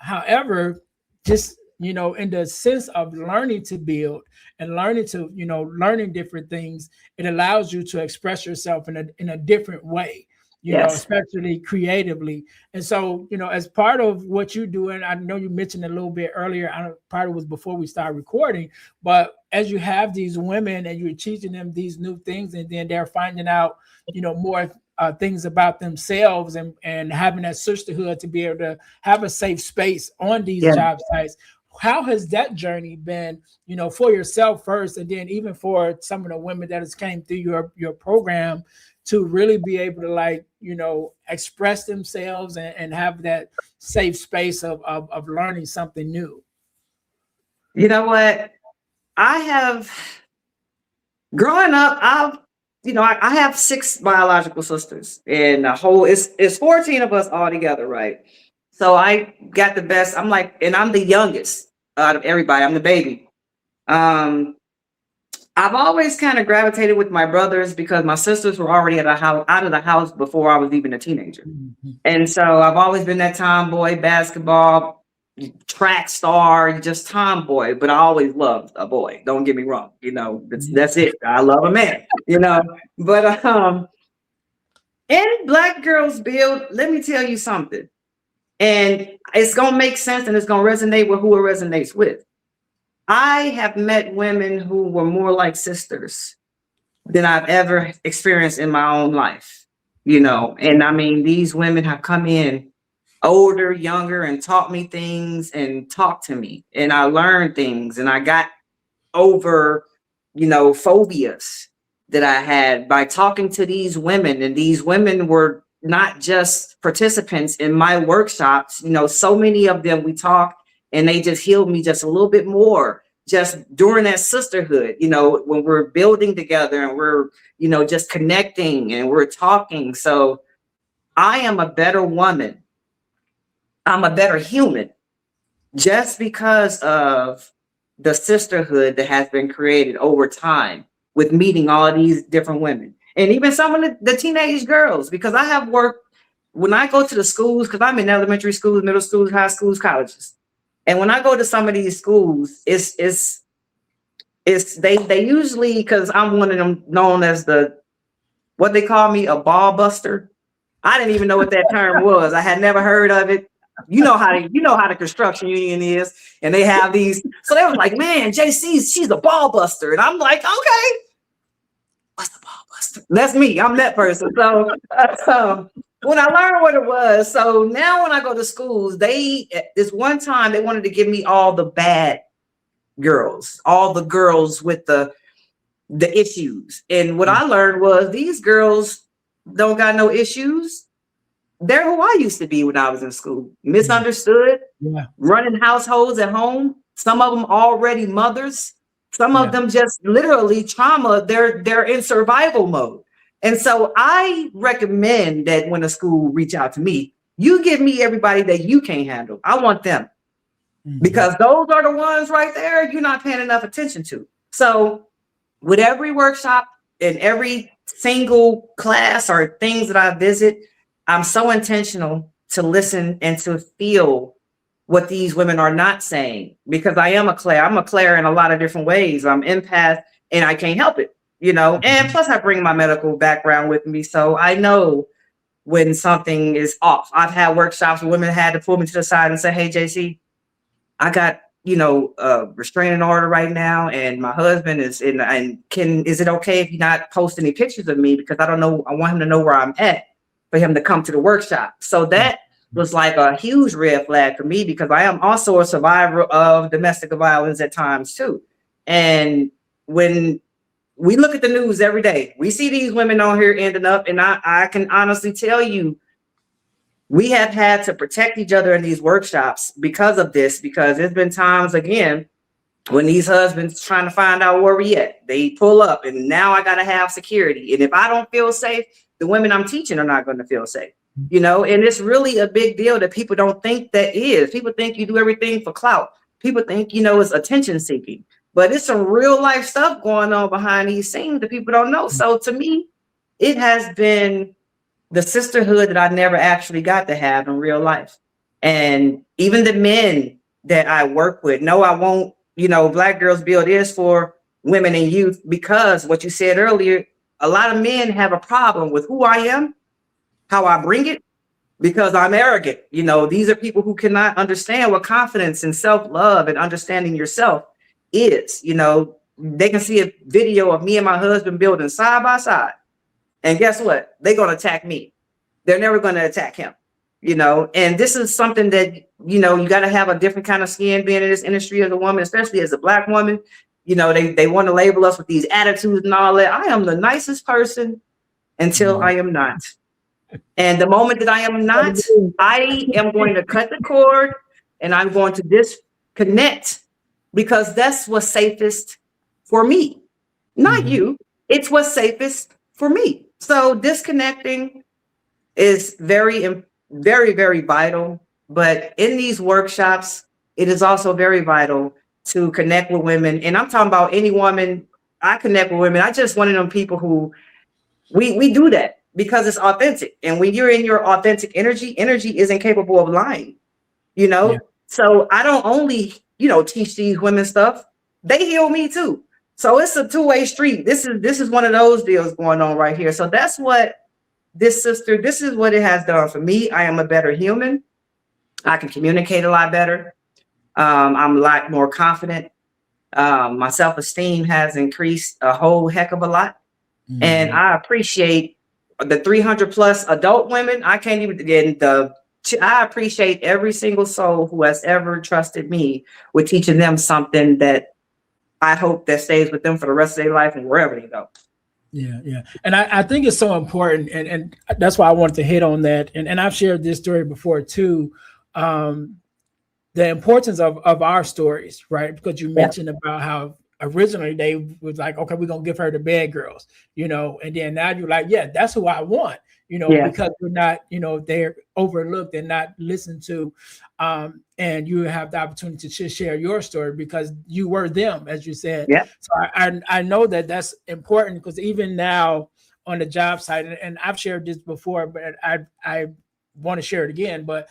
However, just, in the sense of learning to build and learning to, learning different things, it allows you to express yourself in a different way, especially creatively. And so, as part of what you do, and I know you mentioned a little bit earlier, I know part of it was before we started recording, but as you have these women and you're teaching them these new things, and then they're finding out, more things about themselves, and having that sisterhood to be able to have a safe space on these job sites. How has that journey been, for yourself first, and then even for some of the women that has came through your program, to really be able to express themselves and have that safe space of learning something new? You know what? I have, growing up, I have 6 biological sisters, and it's 14 of us all together, right? So I got the best. And I'm the youngest out of everybody. I'm the baby. I've always kind of gravitated with my brothers because my sisters were already out of the house before I was even a teenager. Mm-hmm. And so I've always been that tomboy, basketball, track star, just tomboy, but I always loved a boy. Don't get me wrong. That's it. I love a man, but, in Black Girls Build, let me tell you something, and it's going to make sense and it's going to resonate with who it resonates with. I have met women who were more like sisters than I've ever experienced in my own life. And I mean, these women have come in older, younger, and taught me things and talked to me, and I learned things, and I got over, phobias that I had by talking to these women. And these women were not just participants in my workshops. So many of them, we talk, and they just healed me just a little bit more just during that sisterhood, when we're building together and we're, just connecting and we're talking. So I am a better woman. I'm a better human just because of the sisterhood that has been created over time with meeting all these different women, and even some of the teenage girls, because I have worked when I go to the schools, because I'm in elementary schools, middle schools, high schools, colleges. And when I go to some of these schools, it's they usually, because I'm one of them known as what they call me, a ball buster. I didn't even know what that term was. I had never heard of it. You know how the construction union is, and they have these. So they was like, man, JC, she's a ball buster. And I'm like, okay, what's the ball buster? That's me. I'm that person. So when I learned what it was, so now when I go to schools, this one time they wanted to give me all the bad girls, all the girls with the issues. And what I learned was these girls don't got no issues. They're who I used to be when I was in school. Misunderstood, running households at home. Some of them already mothers. Some of them just literally trauma. They're in survival mode. And so I recommend that when a school reach out to me, you give me everybody that you can't handle. I want them. Because those are the ones right there you're not paying enough attention to. So with every workshop and every single class or things that I visit, I'm so intentional to listen and to feel what these women are not saying, because I am a Claire. I'm a Claire in a lot of different ways. I'm empath and I can't help it, and plus I bring my medical background with me. So I know when something is off. I've had workshops where women had to pull me to the side and say, hey, JC, I got, a restraining order right now, and my husband is in, and is it okay if you not post any pictures of me? Because I want him to know where I'm at for him to come to the workshop. So that was like a huge red flag for me, because I am also a survivor of domestic violence at times too. And when we look at the news every day, we see these women on here ending up, and I can honestly tell you, we have had to protect each other in these workshops because of this, because there's been times, again, when these husbands trying to find out where we at, they pull up, and now I got to have security. And if I don't feel safe, the women I'm teaching are not going to feel safe, and it's really a big deal that people don't think that is. People think you do everything for clout. People think, it's attention seeking, but it's some real life stuff going on behind these scenes that people don't know. So to me, it has been the sisterhood that I never actually got to have in real life. And even the men that I work with, no, I won't, Black Girls Build is for women and youth, because what you said earlier, a lot of men have a problem with who I am, how I bring it, because I'm arrogant. These are people who cannot understand what confidence and self-love and understanding yourself is. They can see a video of me and my husband building side by side, and guess what? They're going to attack me. They're never going to attack him, and this is something that, you got to have a different kind of skin being in this industry as a woman, especially as a Black woman. They want to label us with these attitudes and all that. I am the nicest person until I am not. And the moment that I am not, I am going to cut the cord and I'm going to disconnect, because that's what's safest for me, not you. It's what's safest for me. So disconnecting is very, very, very vital. But in these workshops, it is also very vital to connect with women. And I'm talking about any woman. I connect with women. I just one of them people who we do that because it's authentic. And when you're in your authentic energy isn't capable of lying, Yeah. So I don't only, teach these women stuff. They heal me too. So it's a two-way street. This is one of those deals going on right here. So that's what this is what it has done for me. I am a better human. I can communicate a lot better. I'm a lot more confident. My self-esteem has increased a whole heck of a lot. And I appreciate the 300 plus adult women, I can't even get I appreciate every single soul who has ever trusted me with teaching them something that I hope that stays with them for the rest of their life and wherever they go. Yeah. And I think it's so important. And that's why I wanted to hit on that. And I've shared this story before too. The importance of our stories, right? Because you mentioned about how originally they was like, okay, we're going to give her the bad girls, and then now you're like, yeah, that's who I want, because we're not, they're overlooked and not listened to. And you have the opportunity to share your story because you were them, as you said. Yeah. So I know that that's important because even now on the job site, and I've shared this before, but I want to share it again, but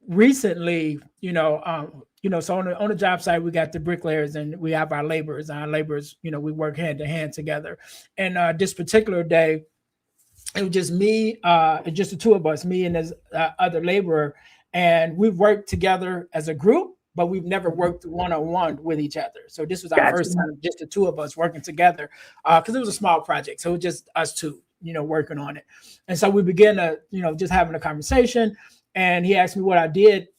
recently, so on the job site, we got the bricklayers and we have our laborers. And our laborers, we work hand to hand together. And this particular day, it was just me, just the two of us, me and this other laborer. And we've worked together as a group, but we've never worked one-on-one with each other. So this was our first time, just the two of us working together, because it was a small project. So it was just us two, working on it. And so we began to, just having a conversation. And he asked me what I did,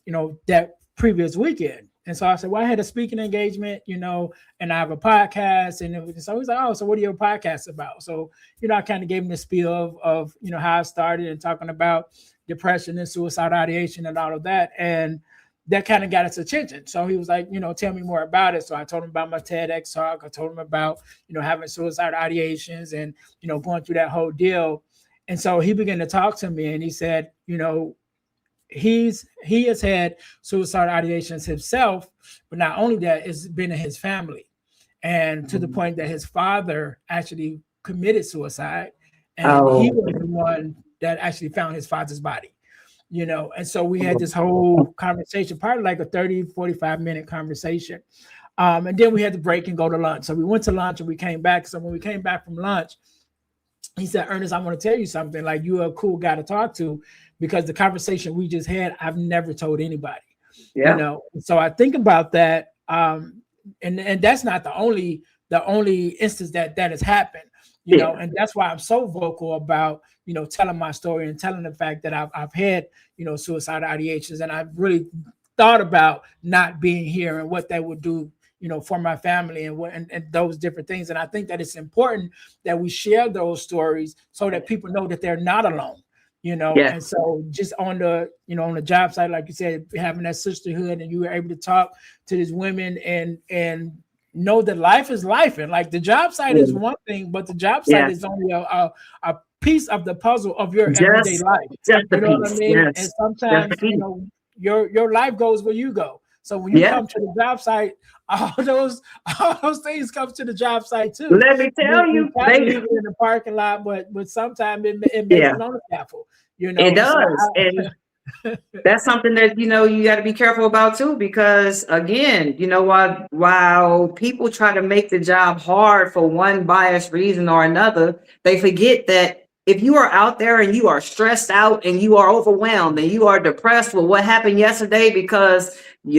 that previous weekend. And so I said, well, I had a speaking engagement, and I have a podcast. And so he's like, oh, so what are your podcasts about? So, I kind of gave him the spiel of how I started and talking about depression and suicide ideation and all of that. And that kind of got his attention. So he was like, tell me more about it. So I told him about my TEDx talk. I told him about, having suicide ideations and, going through that whole deal. And so he began to talk to me and he said, he has had suicide ideations himself, but not only that, it's been in his family, and to the point that his father actually committed suicide, and he was the one that actually found his father's body, and so we had this whole conversation, probably like a 30-45 minute conversation, and then we had to break and go to lunch. So we went to lunch and we came back. So when we came back from lunch, he said, Ernest, I want to tell you something. Like, you're a cool guy to talk to, because the conversation we just had, I've never told anybody. So I think about that. And that's not the only instance that has happened, and that's why I'm so vocal about, telling my story and telling the fact that I've had, suicide ideations, and I've really thought about not being here and what that would do, for my family and those different things. And I think that it's important that we share those stories so that people know that they're not alone, And so just on the, on the job site, like you said, having that sisterhood, and you were able to talk to these women and know that life is life. And like the job site is one thing, but the job site is only a piece of the puzzle of your everyday life. Just you know what I mean? Yes. And sometimes, your life goes where you go. So when you come to the job site, all those things come to the job site too. Let me tell you, they leave it in the parking lot, but sometimes it makes it on the scaffold. It does, and that's something that you got to be careful about too, because again, while people try to make the job hard for one biased reason or another, they forget that if you are out there and you are stressed out and you are overwhelmed and you are depressed with what happened yesterday because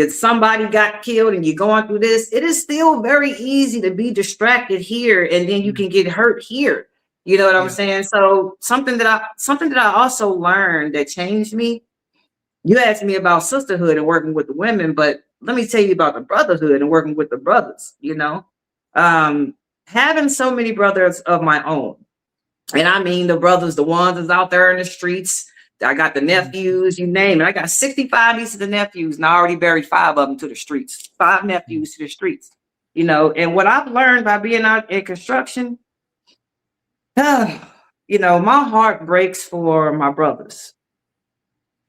somebody got killed and you're going through this, it is still very easy to be distracted here, and then you can get hurt here. You know what I'm saying? So something that I also learned that changed me. You asked me about sisterhood and working with the women, but let me tell you about the brotherhood and working with the brothers. Having so many brothers of my own. And I mean the brothers, the ones that's out there in the streets. I got the nephews, you name it. I got 65 nieces and nephews, and I already buried 5 of them to the streets. 5 nephews to the streets. And what I've learned by being out in construction, my heart breaks for my brothers.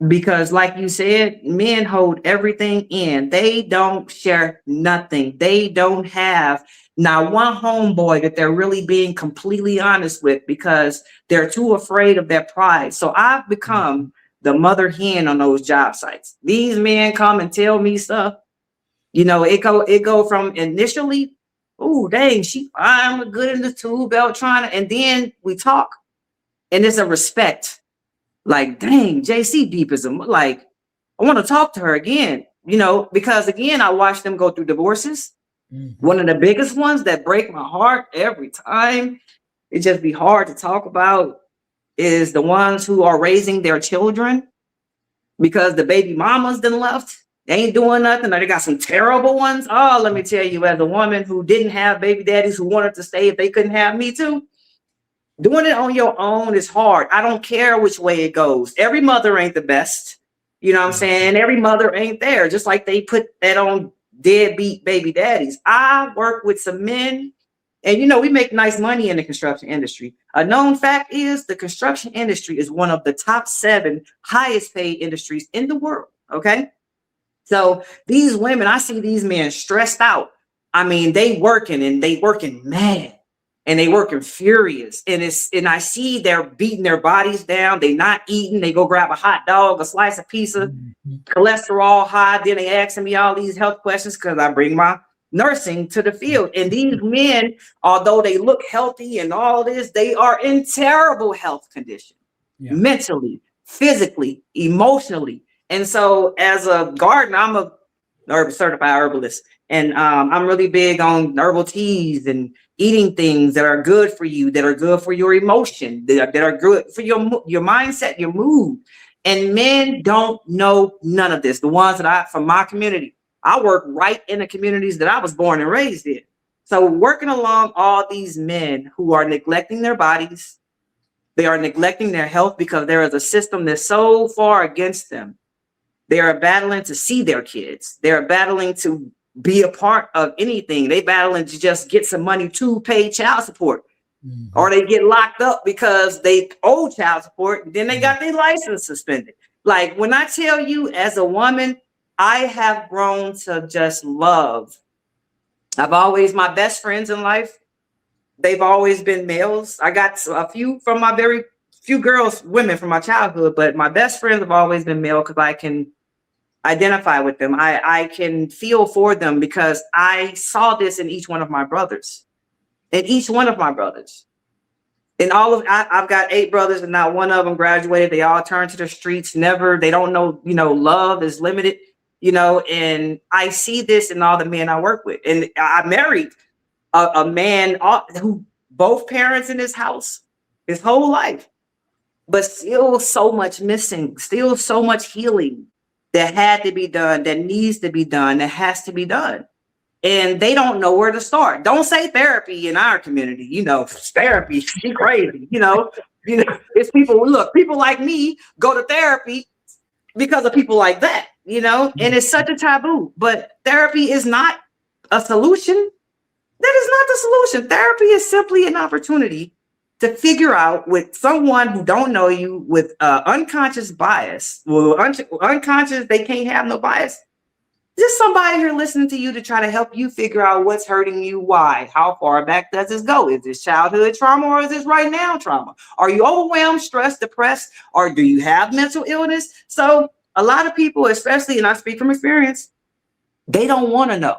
Because like you said, men hold everything in. They don't share nothing. They don't have not one homeboy that they're really being completely honest with, because they're too afraid of their pride. So I've become the mother hen on those job sites. These men come and tell me stuff. It go from initially, oh, dang, she fine, look good in the tool belt and then we talk. And there's a respect. Like, dang, JC deep as like, I want to talk to her again, because again, I watched them go through divorces. One of the biggest ones that break my heart every time it just be hard to talk about is the ones who are raising their children because the baby mamas done left. They ain't doing nothing, or they got some terrible ones. Oh, let me tell you, as a woman who didn't have baby daddies who wanted to stay if they couldn't have me too, doing it on your own is hard. I don't care which way it goes. Every mother ain't the best. You know what I'm saying? Every mother ain't there, just like they put that on deadbeat baby daddies. I work with some men, and we make nice money in the construction industry. A known fact is the construction industry is one of the top 7 highest paid industries in the world. Okay. So these women, I see these men stressed out. I mean, they working mad. And they working furious, and I see they're beating their bodies down. They not eating. They go grab a hot dog, a slice of pizza, cholesterol high. Then they asking me all these health questions because I bring my nursing to the field. And these men, although they look healthy and all this, they are in terrible health condition, mentally, physically, emotionally. And so, as a gardener, I'm a certified herbalist, and I'm really big on herbal teas and eating things that are good for you, that are good for your emotion, that are good for your mindset, your mood. And men don't know none of this. The ones that from my community, I work right in the communities that I was born and raised in. So working along all these men who are neglecting their bodies, they are neglecting their health because there is a system that's so far against them. They are battling to see their kids. They are battling to be a part of anything. They battling to just get some money to pay child support, or they get locked up because they owe child support. And then they got their license suspended. Like, when I tell you, as a woman, I have grown to just love. My best friends in life, they've always been males. I got a few from my very few women from my childhood, but my best friends have always been male because I can identify with them. I can feel for them because I saw this in each one of my brothers. I've got 8 brothers and not one of them graduated. They all turned to the streets. They don't know, love is limited, and I see this in all the men I work with. And I married a man who both parents in his house his whole life, but still so much missing, still so much healing that had to be done, that needs to be done, that has to be done. And they don't know where to start. Don't say therapy in our community. Therapy, she crazy. It's people like me go to therapy because of people like that, and it's such a taboo. But therapy is not a solution. That is not the solution. Therapy is simply an opportunity to figure out with someone who don't know you with unconscious bias. Well, unconscious, they can't have no bias. Just somebody here listening to you to try to help you figure out what's hurting you, why, how far back does this go? Is this childhood trauma or is this right now trauma? Are you overwhelmed, stressed, depressed, or do you have mental illness? So a lot of people, especially, and I speak from experience, they don't want to know.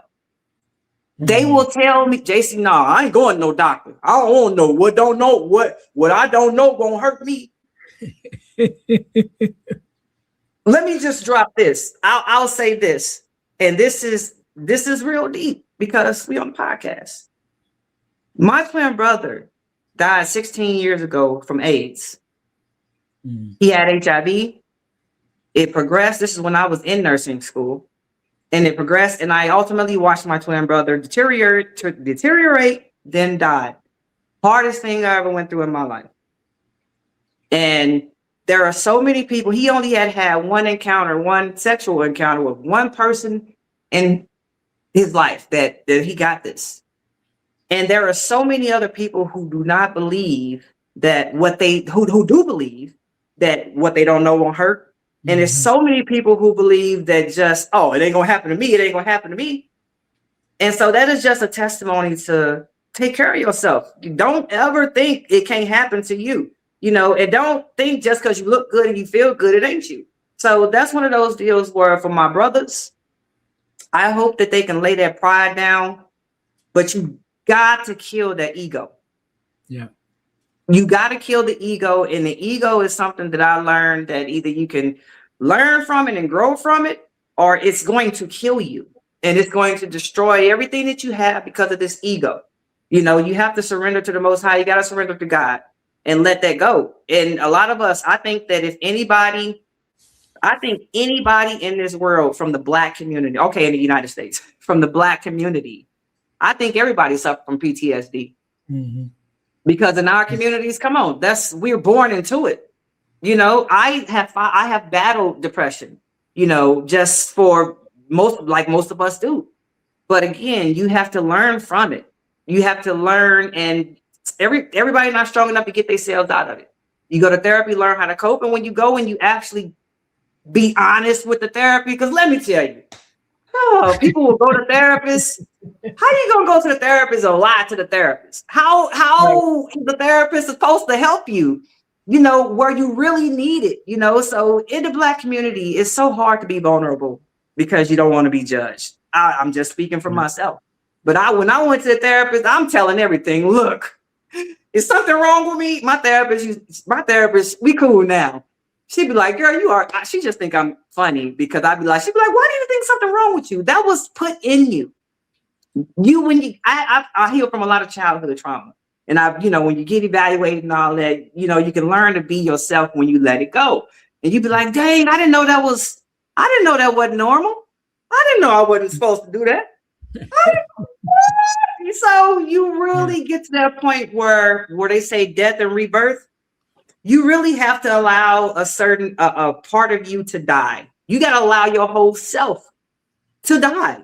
They will tell me, JC, no, I ain't going to no doctor. I don't want to know what I don't know won't hurt me. Let me just drop this. I'll say this. And this is real deep because we on the podcast. My twin brother died 16 years ago from AIDS. He had HIV. It progressed. This is when I was in nursing school. And it progressed, and I ultimately watched my twin brother deteriorate, then died. Hardest thing I ever went through in my life. And there are so many people. He only had one sexual encounter with one person in his life that he got this. And there are so many other people who do not believe that who do believe that what they don't know won't hurt. And there's so many people who believe that just, it ain't gonna happen to me. It ain't gonna happen to me. And so that is just a testimony to take care of yourself. You don't ever think it can't happen to you, and don't think just because you look good and you feel good, it ain't you. So that's one of those deals where for my brothers, I hope that they can lay their pride down, but you got to kill that ego. Yeah. You got to kill the ego. And the ego is something that I learned that either you can learn from it and grow from it, or it's going to kill you and it's going to destroy everything that you have because of this ego. You know, you have to surrender to the Most High. You got to surrender to God and let that go. And a lot of us, I think anybody in this world from the Black community, okay, in the United States, from the Black community, I think everybody suffers from PTSD. Mm-hmm. Because in our communities, come on, we're born into it. You know, I have battled depression, you know, just for most of us do. But again, you have to learn from it. You have to learn, and everybody not strong enough to get themselves out of it. You go to therapy, learn how to cope, and when you go and you actually be honest with the therapy, because let me tell you, people will go to therapists. How you gonna go to the therapist or lie to the therapist? How right. Is the therapist supposed to help you? You know, where you really need it. You know, so in the Black community, it's so hard to be vulnerable because you don't want to be judged. I'm just speaking for myself. But when I went to the therapist, I'm telling everything. Look, is something wrong with me? My therapist, we cool now. She'd be like, girl, you are. She just think I'm funny because she'd be like, why do you think something wrong with you? That was put in you. I heal from a lot of childhood trauma. And when you get evaluated and all that, you know, you can learn to be yourself when you let it go. And you'd be like, dang, I didn't know that wasn't normal. I didn't know I wasn't supposed to do that. So you really get to that point where they say death and rebirth. You really have to allow a certain a part of you to die. You got to allow your whole self to die.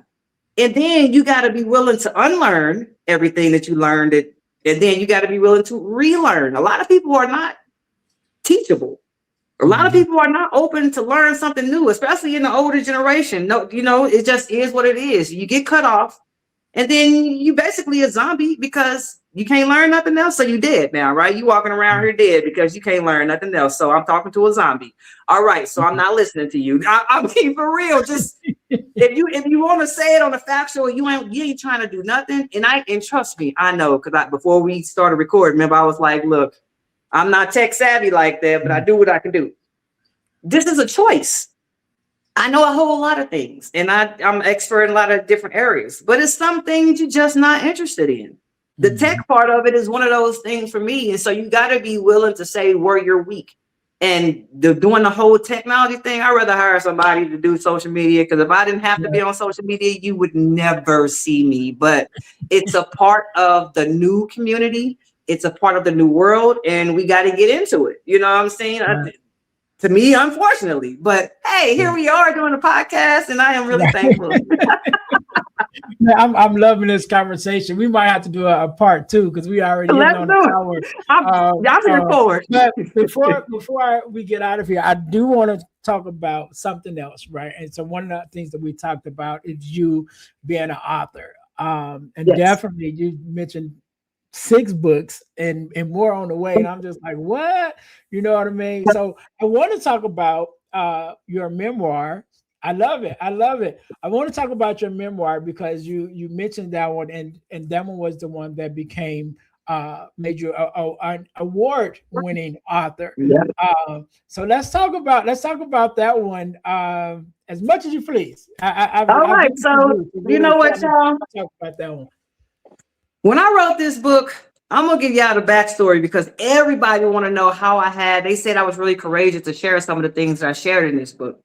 And then you got to be willing to unlearn everything that you learned. And then you got to be willing to relearn. A lot of people are not teachable. A lot of people are not open to learn something new, especially in the older generation. No, you know, it just is what it is. You get cut off and then you basically a zombie because you can't learn nothing else. So you dead now, right? You walking around here dead because you can't learn nothing else. So I'm talking to a zombie. All right. So I'm not listening to you. I mean, for real, just if you want to say it on a factual, you ain't trying to do nothing. And trust me, I know, because before we started recording, remember, I was like, look, I'm not tech savvy like that, but I do what I can do. This is a choice. I know a whole lot of things, and I'm expert in a lot of different areas, but it's some things you're just not interested in. The tech part of it is one of those things for me. And so you got to be willing to say where you're weak. And doing the whole technology thing, I'd rather hire somebody to do social media, because if I didn't have to be on social media, you would never see me. But it's a part of the new community. It's a part of the new world, and we got to get into it. You know what I'm saying? To me, unfortunately. But hey, here we are doing a podcast, and I am really thankful. I'm loving this conversation. We might have to do a part 2 because we already on the hour. I'm looking forward. But before we get out of here, I do want to talk about something else, right? And so one of the things that we talked about is you being an author. Definitely you mentioned 6 books and more on the way. And I'm just like, what? You know what I mean? So I want to talk about your memoir. I love it. I want to talk about your memoir because you mentioned that one, and that one was the one that became made you an award-winning author. Yeah. So let's talk about that one as much as you please. All right. So you know what, y'all? Talk about that one. When I wrote this book, I'm gonna give y'all the backstory because everybody want to know how they said I was really courageous to share some of the things that I shared in this book.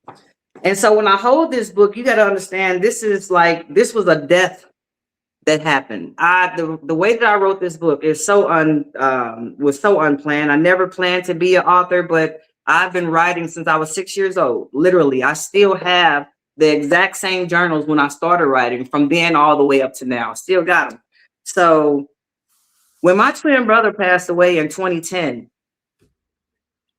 And so when I hold this book, you got to understand this was a death that happened. The way that I wrote this book is was so unplanned. I never planned to be an author, but I've been writing since I was 6 years old. Literally, I still have the exact same journals when I started writing from then all the way up to now. Still got them. So when my twin brother passed away in 2010,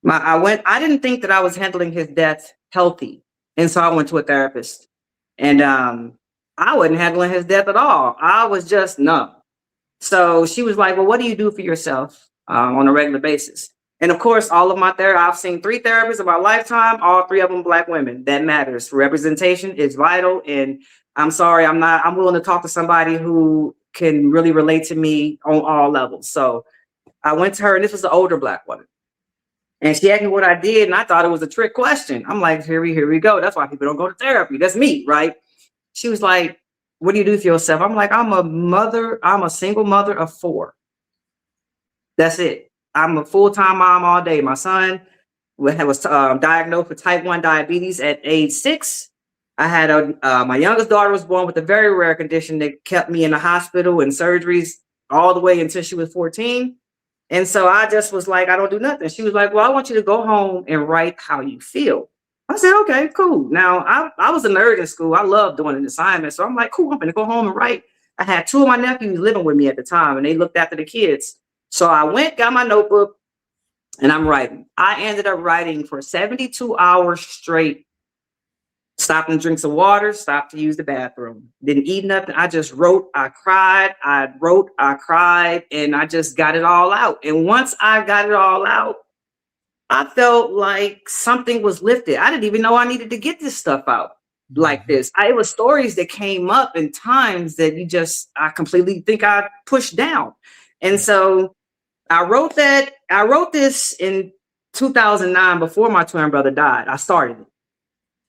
I didn't think that I was handling his death healthy. And so I went to a therapist, and I wasn't handling his death at all. I was just numb. So she was like, well, what do you do for yourself on a regular basis? And of course, all of my I've seen 3 therapists in my lifetime, all 3 of them Black women. That matters. Representation is vital. And I'm sorry, I'm willing to talk to somebody who can really relate to me on all levels. So I went to her, and this was an older Black woman. And she asked me what I did, and I thought it was a trick question. I'm like, here we go. That's why people don't go to therapy. That's me, right? She was like, what do you do for yourself? I'm like, I'm a single mother of 4. That's it. I'm a full-time mom all day. My son was diagnosed with type 1 diabetes at age 6. I had my youngest daughter was born with a very rare condition that kept me in the hospital and surgeries all the way until she was 14. And so I just was like, I don't do nothing. She was like, well, I want you to go home and write how you feel. I said, okay, cool. Now, I was a nerd in school. I loved doing an assignment. So I'm like, cool, I'm going to go home and write. I had 2 of my nephews living with me at the time, and they looked after the kids. So I went, got my notebook, and I'm writing. I ended up writing for 72 hours straight. Stopped and drink some water, stopped to use the bathroom. Didn't eat nothing. I just wrote, I cried, I wrote, I cried, and I just got it all out. And once I got it all out, I felt like something was lifted. I didn't even know I needed to get this stuff out like this. It was stories that came up in times that I completely think I pushed down. And so I wrote this in 2009 before my twin brother died. I started it.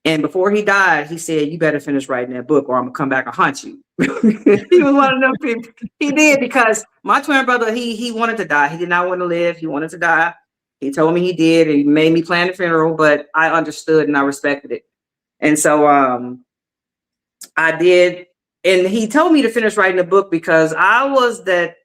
And before he died, he said, you better finish writing that book or I'm gonna come back and hunt you. He was one of them people. He did, because my twin brother, he wanted to die. He did not want to live. He wanted to die. He told me he did, and he made me plan the funeral, but I understood and I respected it. And so I did. And he told me to finish writing the book because I was that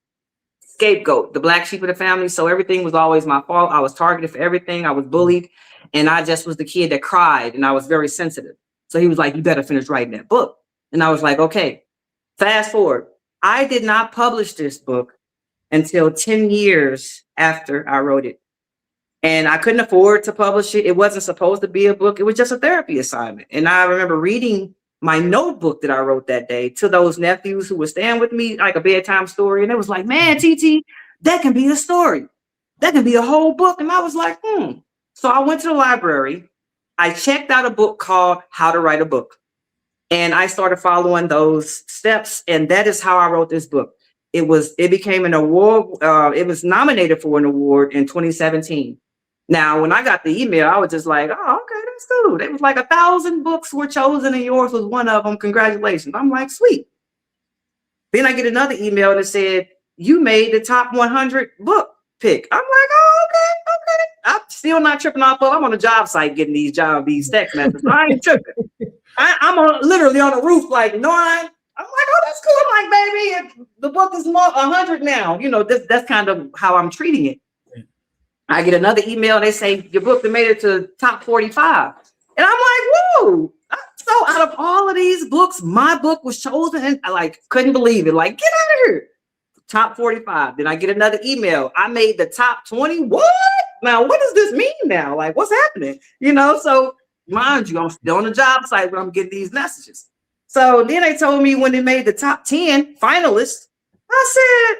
scapegoat, the black sheep of the family. So everything was always my fault. I was targeted for everything. I was bullied. And I just was the kid that cried, and I was very sensitive. So he was like, you better finish writing that book. And I was like, okay. Fast forward. I did not publish this book until 10 years after I wrote it. And I couldn't afford to publish it. It wasn't supposed to be a book. It was just a therapy assignment. And I remember reading my notebook that I wrote that day to those nephews who were staying with me, like a bedtime story. And it was like, man, TT, that can be a story. That can be a whole book. And I was like, So I went to the library. I checked out a book called How to Write a Book. And I started following those steps. And that is how I wrote this book. It became an award. It was nominated for an award in 2017. Now, when I got the email, I was just like, oh, okay, that's cool. It was like 1,000 books were chosen and yours was one of them. Congratulations. I'm like, sweet. Then I get another email that said, you made the top 100 book pick. I'm like, oh, okay. I'm still not tripping off. Well, I'm on a job site getting these text messages. I ain't tripping. I'm literally on the roof like, no, I'm like, oh, that's cool. I'm like, baby, the book is 100 now. That's kind of how I'm treating it. I get another email. They say your book made it to top 45. And I'm like, whoa. So out of all of these books, my book was chosen. And I couldn't believe it. Like, get out of here. Top 45. Then I get another email. I made the top 20. What? Now, what does this mean now? Like, what's happening? So mind you, I'm still on the job site when I'm getting these messages. So then they told me when they made the top 10 finalists, I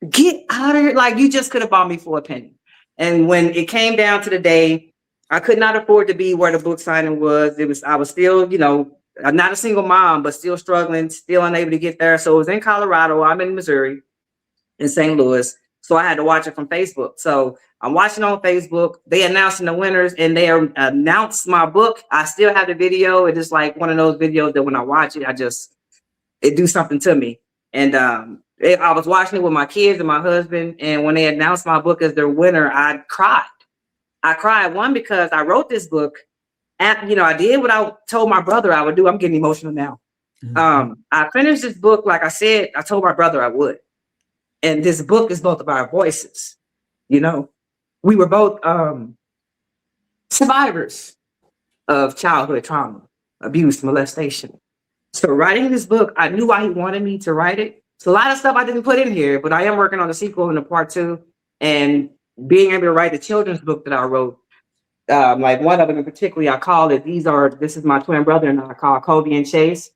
said, get out of here. Like, you just could have bought me for a penny. And when it came down to the day, I could not afford to be where the book signing was. I was still, not a single mom, but still struggling, still unable to get there. So it was in Colorado. I'm in Missouri, in St. Louis. So I had to watch it from Facebook. So I'm watching on Facebook. They announcing the winners and they announced my book. I still have the video. It is like one of those videos that when I watch it, it do something to me. And I was watching it with my kids and my husband. And when they announced my book as their winner, I cried. One, because I wrote this book. I did what I told my brother I would do. I'm getting emotional now. Mm-hmm. I finished this book. Like I said, I told my brother I would. And this book is both of our voices. We were both survivors of childhood trauma, abuse, molestation. So writing this book, I knew why he wanted me to write it. It's a lot of stuff I didn't put in here, but I am working on the sequel and the part 2. And being able to write the children's book that I wrote, like one of them in particular, I call it, this is my twin brother and I call Kobe and Chase,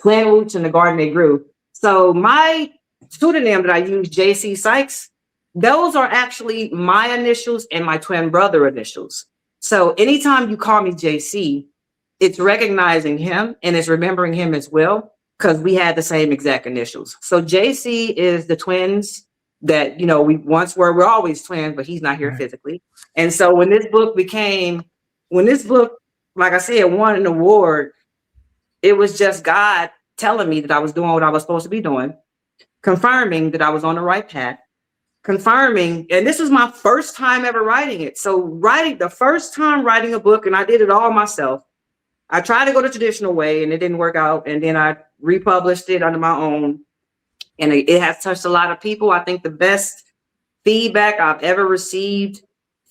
Twin Roots in the Garden They Grew. So my pseudonym that I use, JC Sykes, those are actually my initials and my twin brother initials. So anytime you call me JC, it's recognizing him and it's remembering him as well, because we had the same exact initials. So JC is the twins that, we once were. We're always twins, but he's not here physically. And so when this book, like I said, won an award, It was just God telling me that I was doing what I was supposed to be doing, confirming that I was on the right path, confirming, and this was my first time ever writing it. So the first time writing a book, and I did it all myself. I tried to go the traditional way and it didn't work out. And then I republished it under my own, and it has touched a lot of people. I think the best feedback I've ever received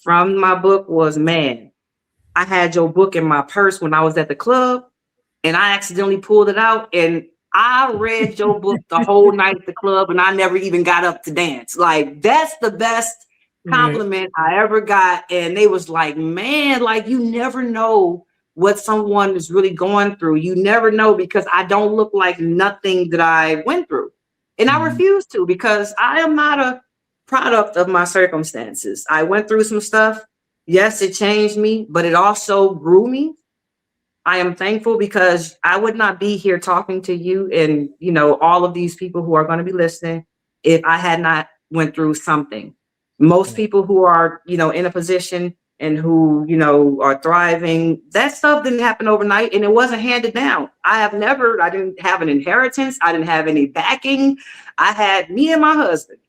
from my book was, man, I had your book in my purse when I was at the club and I accidentally pulled it out and I read your book the whole night at the club and I never even got up to dance. Like, that's the best compliment I ever got. And they was like, man, like, you never know what someone is really going through. You never know, because I don't look like nothing that I went through. And I refuse to, because I am not a product of my circumstances. I went through some stuff. Yes, it changed me, but it also grew me. I am thankful, because I would not be here talking to you and, you know, all of these people who are going to be listening if I had not went through something. Most people who are, you know, in a position and who, you know, are thriving, that stuff didn't happen overnight and it wasn't handed down. I didn't have an inheritance. I didn't have any backing. I had me and my husband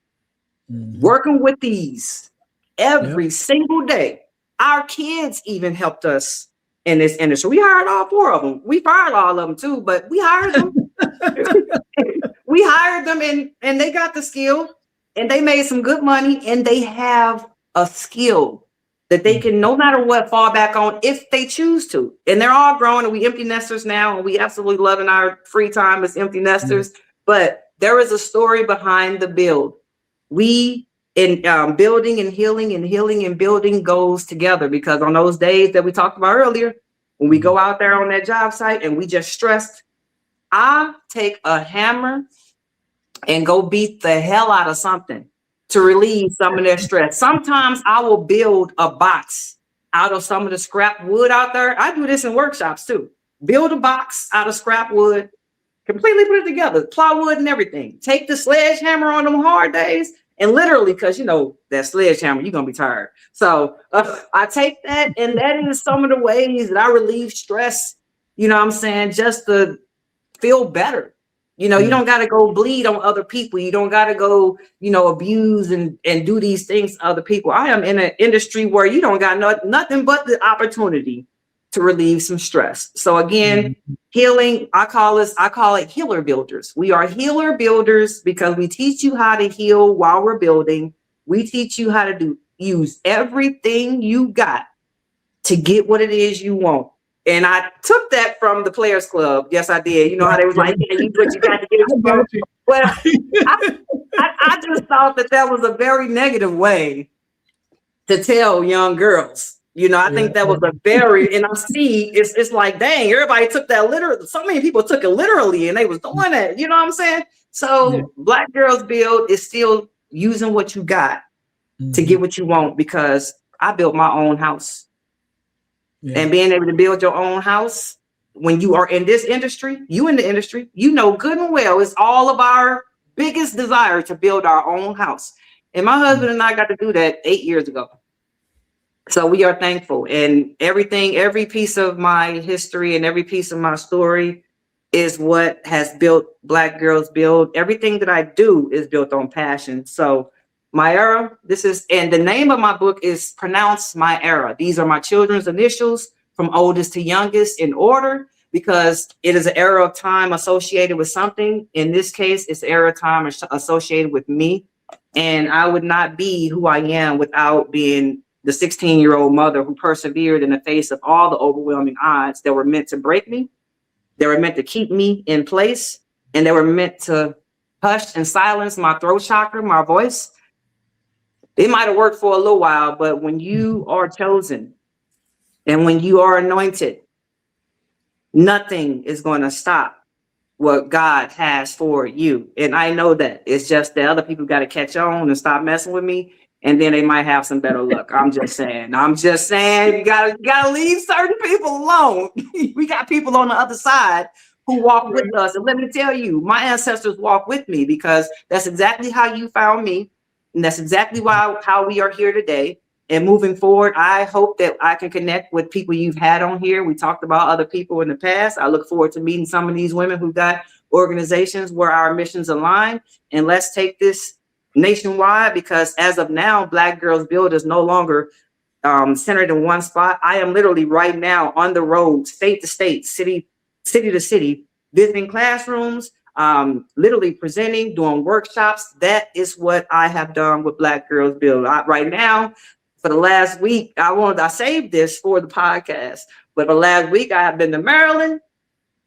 working with these every single day. Our kids even helped us in this industry. We hired all 4 of them. We fired all of them too, but we hired them. We hired them and they got the skill and they made some good money, and they have a skill that they can, no matter what, fall back on if they choose to. And they're all grown, and we empty nesters now, and we absolutely love in our free time as empty nesters. But there is a story behind the build. We in building and healing and building goes together, because on those days that we talked about earlier, when we go out there on that job site and we just stressed, I take a hammer and go beat the hell out of something to relieve some of their stress. Sometimes I will build a box out of some of the scrap wood out there. I do this in workshops too. Build a box out of scrap wood, completely put it together, plywood and everything. Take the sledgehammer on them hard days, and literally, because you know that sledgehammer, you're gonna be tired. So I take that, and that is some of the ways that I relieve stress, you know what I'm saying, just to feel better. You know, you don't got to go bleed on other people. You don't got to go, you know, abuse and do these things to other people. I am in an industry where you don't got nothing but the opportunity to relieve some stress. So again, healing, I call it healer builders. We are healer builders because we teach you how to heal while we're building. We teach you how to use everything you got to get what it is you want. And I took that from the Players Club. Yes, I did. You know how they was like, yeah, you what you got to get. Well, I just thought that was a very negative way to tell young girls. You know, I think that was a very, and I see it's like, dang, everybody took that literally. So many people took it literally, and they was doing it. You know what I'm saying? So Black Girls Build is still using what you got to get what you want, because I built my own house. And being able to build your own house when you are in this industry, you know good and well, it's all of our biggest desire to build our own house. And my husband and I got to do that 8 years ago. So we are thankful. And every piece of my history and every piece of my story is what has built Black Girls Build. Everything that I do is built on passion. So my era, and the name of my book is pronounced My Era. These are my children's initials from oldest to youngest in order, because it is an era of time associated with something. In this case, it's an era of time associated with me. And I would not be who I am without being the 16-year-old mother who persevered in the face of all the overwhelming odds that were meant to break me. They were meant to keep me in place, and they were meant to hush and silence my throat chakra, my voice. It might have worked for a little while, but when you are chosen and when you are anointed, nothing is going to stop what God has for you. And I know that. It's just that other people got to catch on and stop messing with me, and then they might have some better luck. I'm just saying, you gotta leave certain people alone. We got people on the other side who walk with us. And let me tell you, my ancestors walk with me, because that's exactly how you found me. And that's exactly how we are here today. And moving forward, I hope that I can connect with people you've had on here. We talked about other people in the past. I look forward to meeting some of these women who got organizations where our missions align. And let's take this nationwide, because as of now, Black Girls Build is no longer centered in one spot. I am literally right now on the road, state to state, city to city, visiting classrooms, literally presenting, doing workshops. That is what I have done with Black Girls Build. Right now, for the last week, I saved this for the podcast, but for the last week, I have been to Maryland,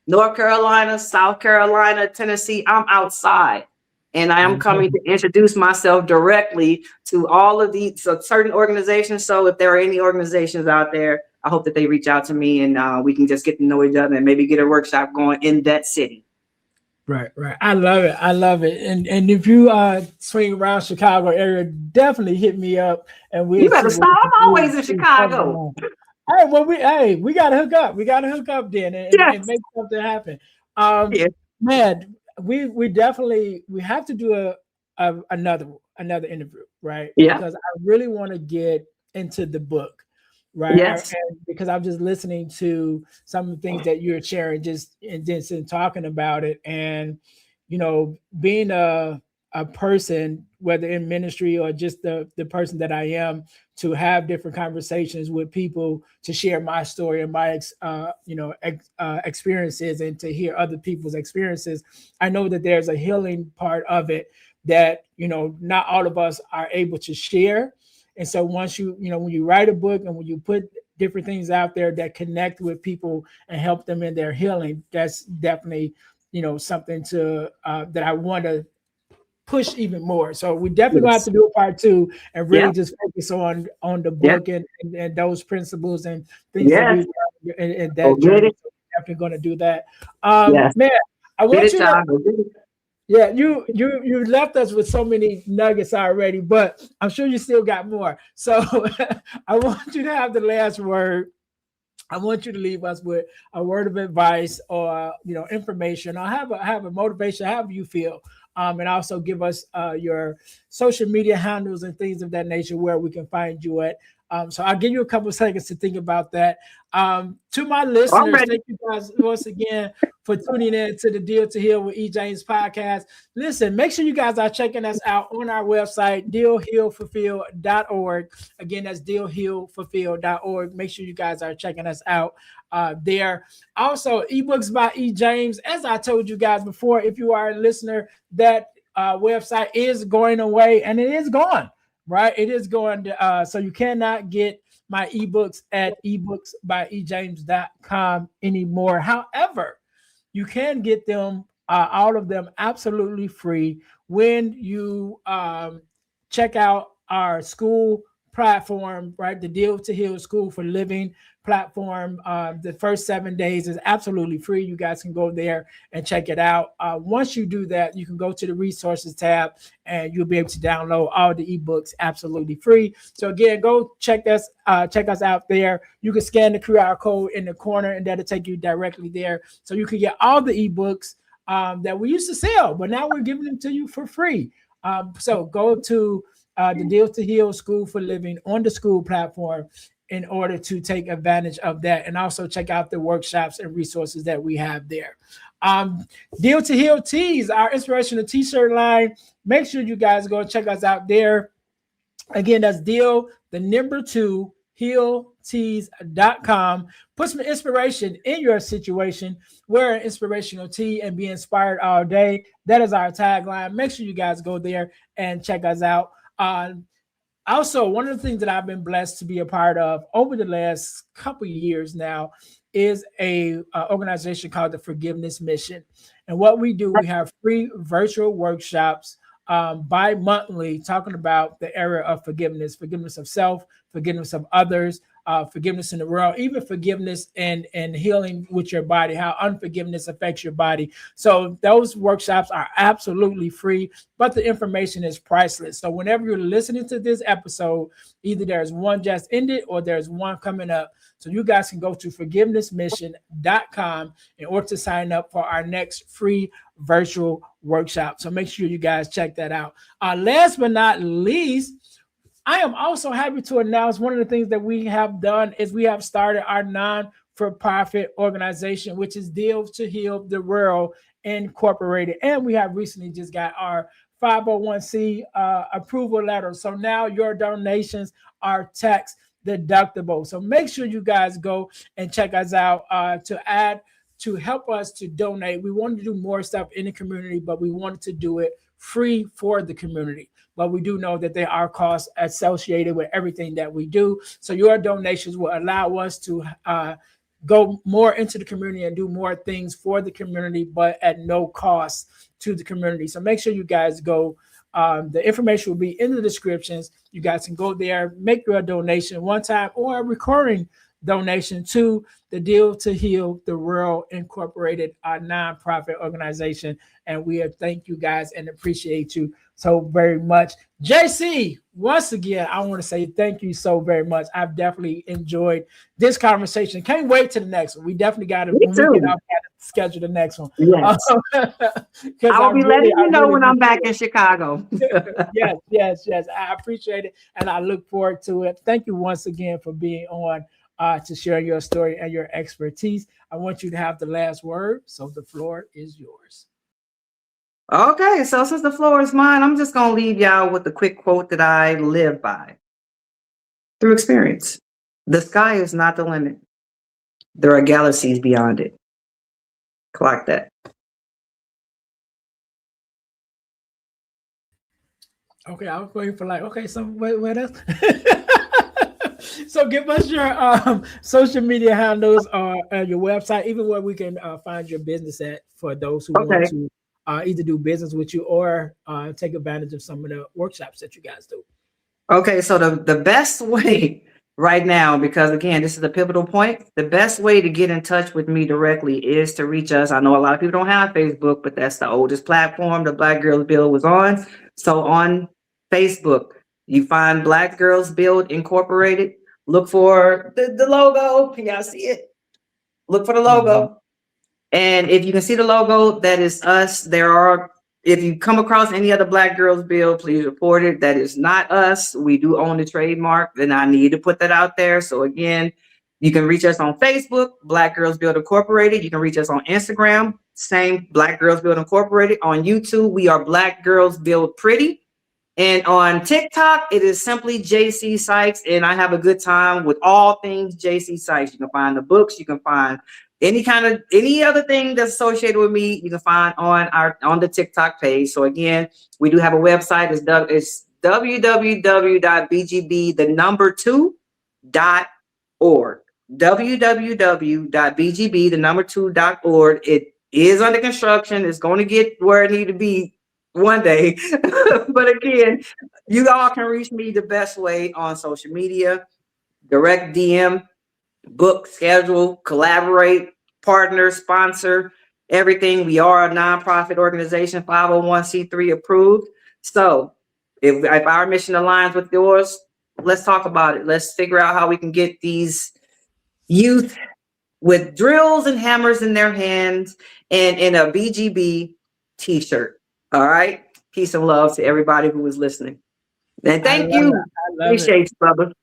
North Carolina, South Carolina, Tennessee. I'm outside. And I am coming to introduce myself directly to all of these certain organizations. So if there are any organizations out there, I hope that they reach out to me and we can just get to know each other and maybe get a workshop going in that city. Right. I love it. And if you swing around Chicago area, definitely hit me up and you better stop. I'm always in Chicago. Hey, well, we gotta hook up. We gotta hook up then and make something happen. Man, we definitely have to do another interview, right? Yeah. Because I really want to get into the book, right? Yes. And because I'm just listening to some of the things that you're sharing, just talking about it, and being a person, whether in ministry or just the person that I am, to have different conversations with people, to share my story and my experiences, and to hear other people's experiences. I know that there's a healing part of it that not all of us are able to share. And so once when you write a book and when you put different things out there that connect with people and help them in their healing, that's definitely something to that I want to push even more. So we definitely gonna have to do a part 2 and really just focus on the book and those principles and things that we and that journey. So we're definitely gonna do that. Man, I want you to. Yeah, you left us with so many nuggets already, but I'm sure you still got more. So I want you to have the last word. I want you to leave us with a word of advice or information, or have a motivation, however you feel, and also give us your social media handles and things of that nature where we can find you at. So I'll give you a couple of seconds to think about that. To my listeners, thank you guys once again for tuning in to the Deal to Heal with E. James podcast. Listen, make sure you guys are checking us out on our website, dealhealfulfill.org. Again, that's dealhealfulfill.org. Make sure you guys are checking us out there. Also, ebooks by E. James. As I told you guys before, if you are a listener, that website is going away, and it is gone. Right, it is going to, so you cannot get my ebooks at ebooksbyejames.com anymore. However, you can get them, all of them, absolutely free when you check out our school platform, right? The Deal to Heal School for Living platform. The first 7 days is absolutely free. You guys can go there and check it out. Once you do that, you can go to the resources tab and you'll be able to download all the ebooks absolutely free. So again, go check us out there. You can scan the QR code in the corner and that'll take you directly there. So you can get all the ebooks that we used to sell, but now we're giving them to you for free. So go to the Deal to Heal School for Living on the school platform in order to take advantage of that, and also check out the workshops and resources that we have there. Deal to Heal Tees, our inspirational t-shirt line. Make sure you guys go check us out there. Again, that's Deal, the number 2, healtees.com. Put some inspiration in your situation. Wear an inspirational tee and be inspired all day. That is our tagline. Make sure you guys go there and check us out. Also, one of the things that I've been blessed to be a part of over the last couple of years now is a organization called the Forgiveness Mission. And what we do, we have free virtual workshops bi-monthly talking about the area of forgiveness of self, forgiveness of others, forgiveness in the world, even forgiveness and healing with your body, how unforgiveness affects your body. So those workshops are absolutely free, but the information is priceless. So whenever you're listening to this episode, either there's one just ended or there's one coming up. So you guys can go to forgivenessmission.com in order to sign up for our next free virtual workshop. So make sure you guys check that out. Last but not least, I am also happy to announce one of the things that we have done is we have started our non-for-profit organization, which is Deal to Heal the World Incorporated. And we have recently just got our 501c approval letter. So now your donations are tax deductible. So make sure you guys go and check us out to help us to donate. We wanted to do more stuff in the community, but we wanted to do it free for the community. But we do know that there are costs associated with everything that we do. So your donations will allow us to go more into the community and do more things for the community, but at no cost to the community. So make sure you guys go. The information will be in the descriptions. You guys can go there, make your donation one time or a recurring donation to the Deal to Heal the World Incorporated, our nonprofit organization. And we thank you guys and appreciate you so very much. JC, once again, I want to say thank you so very much. I've definitely enjoyed this conversation. Can't wait to the next one. We definitely got to, when we get out, schedule the next one. Yes. I'll be letting you know when I'm back in Chicago. Yes. I appreciate it. And I look forward to it. Thank you once again for being on to share your story and your expertise. I want you to have the last word. So the floor is yours. Okay, so since the floor is mine, I'm just going to leave y'all with a quick quote that I live by. Through experience, the sky is not the limit. There are galaxies beyond it. Clock that. Okay, I was waiting for so what else? So give us your social media handles or your website, even where we can find your business at for those who want to either do business with you or take advantage of some of the workshops that you guys do. Okay, so the best way right now, because again, this is a pivotal point, the best way to get in touch with me directly is to reach us. I know a lot of people don't have Facebook, but that's the oldest platform the Black Girls Build was on. So on Facebook, you find Black Girls Build Incorporated. Look for the logo. Can y'all see it? Look for the logo. And if you can see the logo, that is us. If you come across any other Black Girls Build, please report it. That is not us. We do own the trademark, and I need to put that out there. So again, you can reach us on Facebook, Black Girls Build Incorporated. You can reach us on Instagram, same Black Girls Build Incorporated. On YouTube, we are Black Girls Build Pretty. And on TikTok, it is simply JC Sykes. And I have a good time with all things JC Sykes. You can find the books, you can find any other thing that's associated with me, you can find on the TikTok page. So again, we do have a website. It's www.bgb2.org. www.bgb2.org. It is under construction. It's going to get where it needs to be one day. But again, you all can reach me the best way on social media, direct DM, book, schedule, collaborate, partner, sponsor, everything. We are a nonprofit organization, 501c3 approved. So if our mission aligns with yours, let's talk about it. Let's figure out how we can get these youth with drills and hammers in their hands and in a BGB t-shirt. All right. Peace and love to everybody who is listening. And thank you. Appreciate you, brother.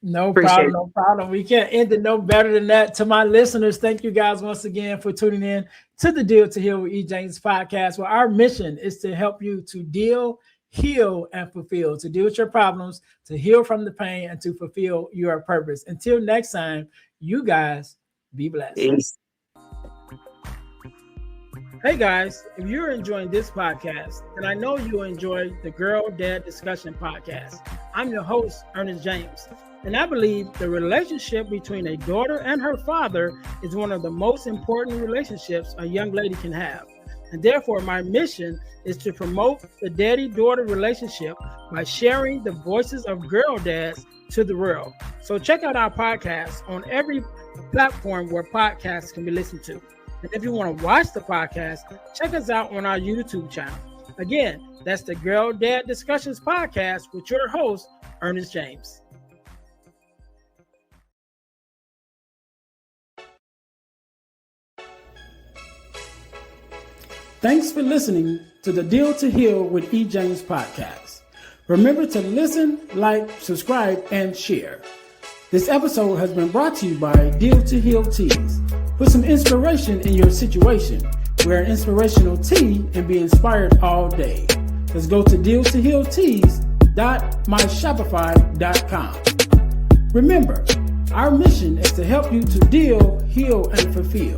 No problem. We can't end it no better than that. To my listeners, thank you guys once again for tuning in to the Deal to Heal with E. James podcast, where our mission is to help you to deal, heal, and fulfill, to deal with your problems, to heal from the pain, and to fulfill your purpose. Until next time, you guys be blessed. Peace. Hey guys, if you're enjoying this podcast, then I know you'll enjoy the Girl Dad Discussion podcast. I'm your host, Earnest James, and I believe the relationship between a daughter and her father is one of the most important relationships a young lady can have. And therefore, my mission is to promote the daddy-daughter relationship by sharing the voices of girl dads to the world. So check out our podcast on every platform where podcasts can be listened to. And if you want to watch the podcast, check us out on our YouTube channel. Again, that's the Girl Dad Discussions podcast with your host, Earnest James. Thanks for listening to the Deal to Heal with E. James podcast. Remember to listen, like, subscribe, and share. This episode has been brought to you by Deal to Heal Teas. Put some inspiration in your situation. Wear an inspirational tee and be inspired all day. Let's go to dealtohealteas.myshopify.com. Remember, our mission is to help you to deal, heal, and fulfill.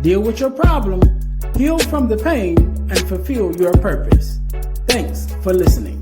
Deal with your problem, heal from the pain, and fulfill your purpose. Thanks for listening.